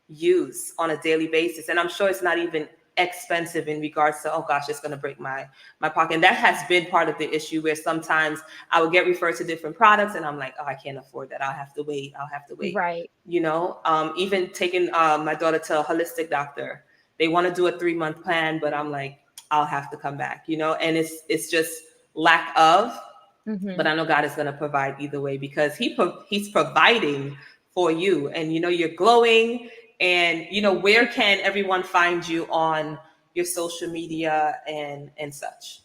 Speaker 1: use on a daily basis. And I'm sure it's not even expensive in regards to, oh gosh, it's going to break my pocket. And that has been part of the issue where sometimes I would get referred to different products and I'm like, oh, I can't afford that. I'll have to wait.
Speaker 2: Right.
Speaker 1: Even taking my daughter to a holistic doctor, they want to do a 3-month plan, but I'm like, I'll have to come back, and it's just lack of,
Speaker 2: Mm-hmm.
Speaker 1: but I know God is going to provide either way because he's providing for you, and you're glowing. And where can everyone find you on your social media and such?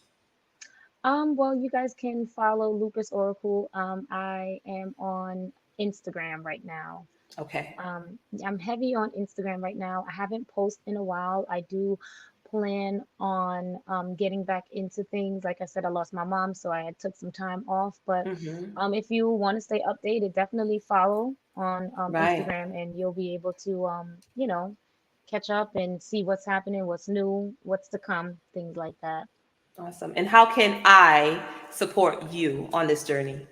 Speaker 2: Well, you guys can follow Lupus Oracle. I am on Instagram right now.
Speaker 1: Okay.
Speaker 2: Um, I'm heavy on Instagram right now. I haven't posted in a while. I do plan on getting back into things. Like I said, I lost my mom, so I had took some time off. But
Speaker 1: Mm-hmm.
Speaker 2: if you want to stay updated, definitely follow on
Speaker 1: Right.
Speaker 2: Instagram, and you'll be able to, catch up and see what's happening, what's new, what's to come, things like that.
Speaker 1: Awesome. And how can I support you on this journey?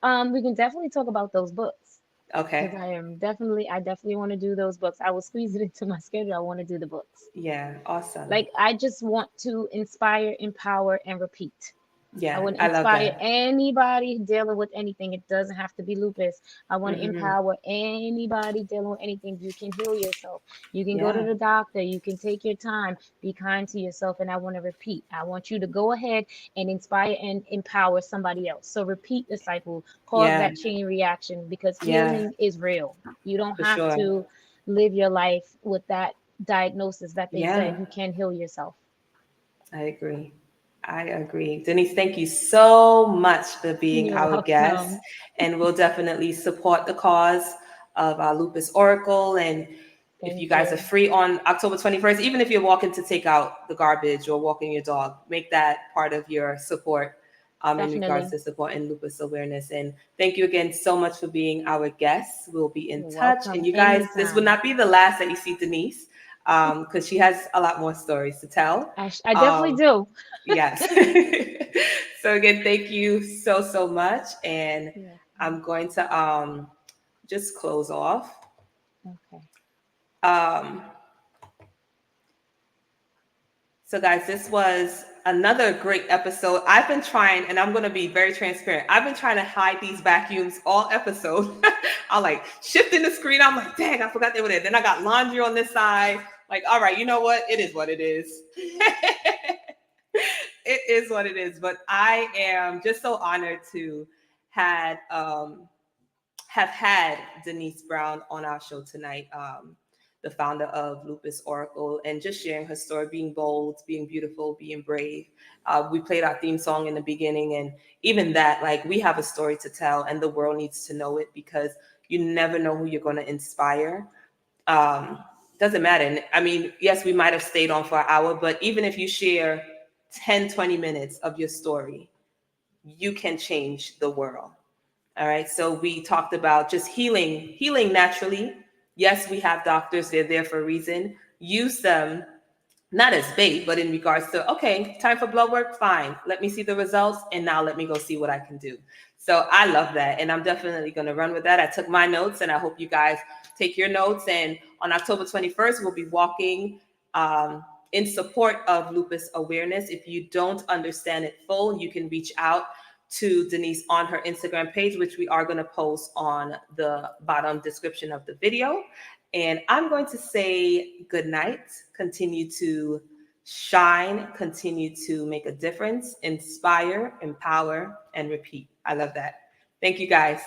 Speaker 2: We can definitely talk about those books because
Speaker 1: Okay.
Speaker 2: I definitely want to do those books. I will squeeze it into my schedule. I want to do the books.
Speaker 1: Yeah. Awesome.
Speaker 2: Like, I just want to inspire, empower, and repeat. I
Speaker 1: Yeah.
Speaker 2: want to
Speaker 1: I love
Speaker 2: inspire
Speaker 1: that.
Speaker 2: anybody dealing with anything. It doesn't have to be lupus. I want to
Speaker 1: Mm-hmm.
Speaker 2: empower anybody dealing with anything. You can heal yourself. You can go to
Speaker 1: Yeah.
Speaker 2: the doctor. You can take your time. Be kind to yourself. And I want to repeat. I want you to go ahead and inspire and empower somebody else. So repeat the cycle. Cause
Speaker 1: Yeah.
Speaker 2: that chain reaction because
Speaker 1: Yeah.
Speaker 2: healing is real. You don't
Speaker 1: For
Speaker 2: have
Speaker 1: sure.
Speaker 2: to live your life with that diagnosis that they said.
Speaker 1: Yeah.
Speaker 2: You can heal yourself.
Speaker 1: I agree. I agree. Denise, thank you so much for being
Speaker 2: You're
Speaker 1: our guest.
Speaker 2: welcome.
Speaker 1: And we'll definitely support the cause of our Lupus Oracle. And if you
Speaker 2: Thank
Speaker 1: guys are
Speaker 2: you.
Speaker 1: free on October 21st, even if you're walking to take out the garbage or walking your dog, make that part of your support in regards
Speaker 2: Definitely.
Speaker 1: to supporting lupus awareness. And thank you again so much for being our guest. We'll be in
Speaker 2: You're
Speaker 1: touch.
Speaker 2: welcome
Speaker 1: And you guys, this will
Speaker 2: anytime.
Speaker 1: not be the last that you see Denise because she has a lot more stories to tell.
Speaker 2: I definitely
Speaker 1: Um,
Speaker 2: do.
Speaker 1: Yes. So again, thank you so, so much. And
Speaker 2: Yeah.
Speaker 1: I'm going to just close off.
Speaker 2: Okay.
Speaker 1: Um, so guys, this was another great episode. I've been trying, and I'm going to be very transparent. I've been trying to hide these vacuums all episode. I'm like shifting the screen. I'm like, dang, I forgot they were there. Then I got laundry on this side. Like, all right, you know what? It is what it is. It is what it is. But I am just so honored to had have had Denise Brown on our show tonight, the founder of Lupus Oracle, and just sharing her story, being bold, being beautiful, being brave. We played our theme song in the beginning, and even that, like, we have a story to tell, and the world needs to know it because you never know who you're going to inspire. Um, doesn't matter. And I mean, yes, we might have stayed on for an hour, but even if you share 10, 20 minutes of your story, you can change the world. All right. So we talked about just healing naturally. Yes, we have doctors, they're there for a reason. Use them not as bait, but in regards to, okay, time for blood work, fine. Let me see the results, and now let me go see what I can do. So I love that, and I'm definitely going to run with that. I took my notes, and I hope you guys take your notes. And on October 21st, we'll be walking in support of lupus awareness. If you don't understand it full, you can reach out to Denise on her Instagram page, which we are going to post on the bottom description of the video. And I'm going to say good night. Continue to shine, continue to make a difference, inspire, empower, and repeat. I love that. Thank you guys.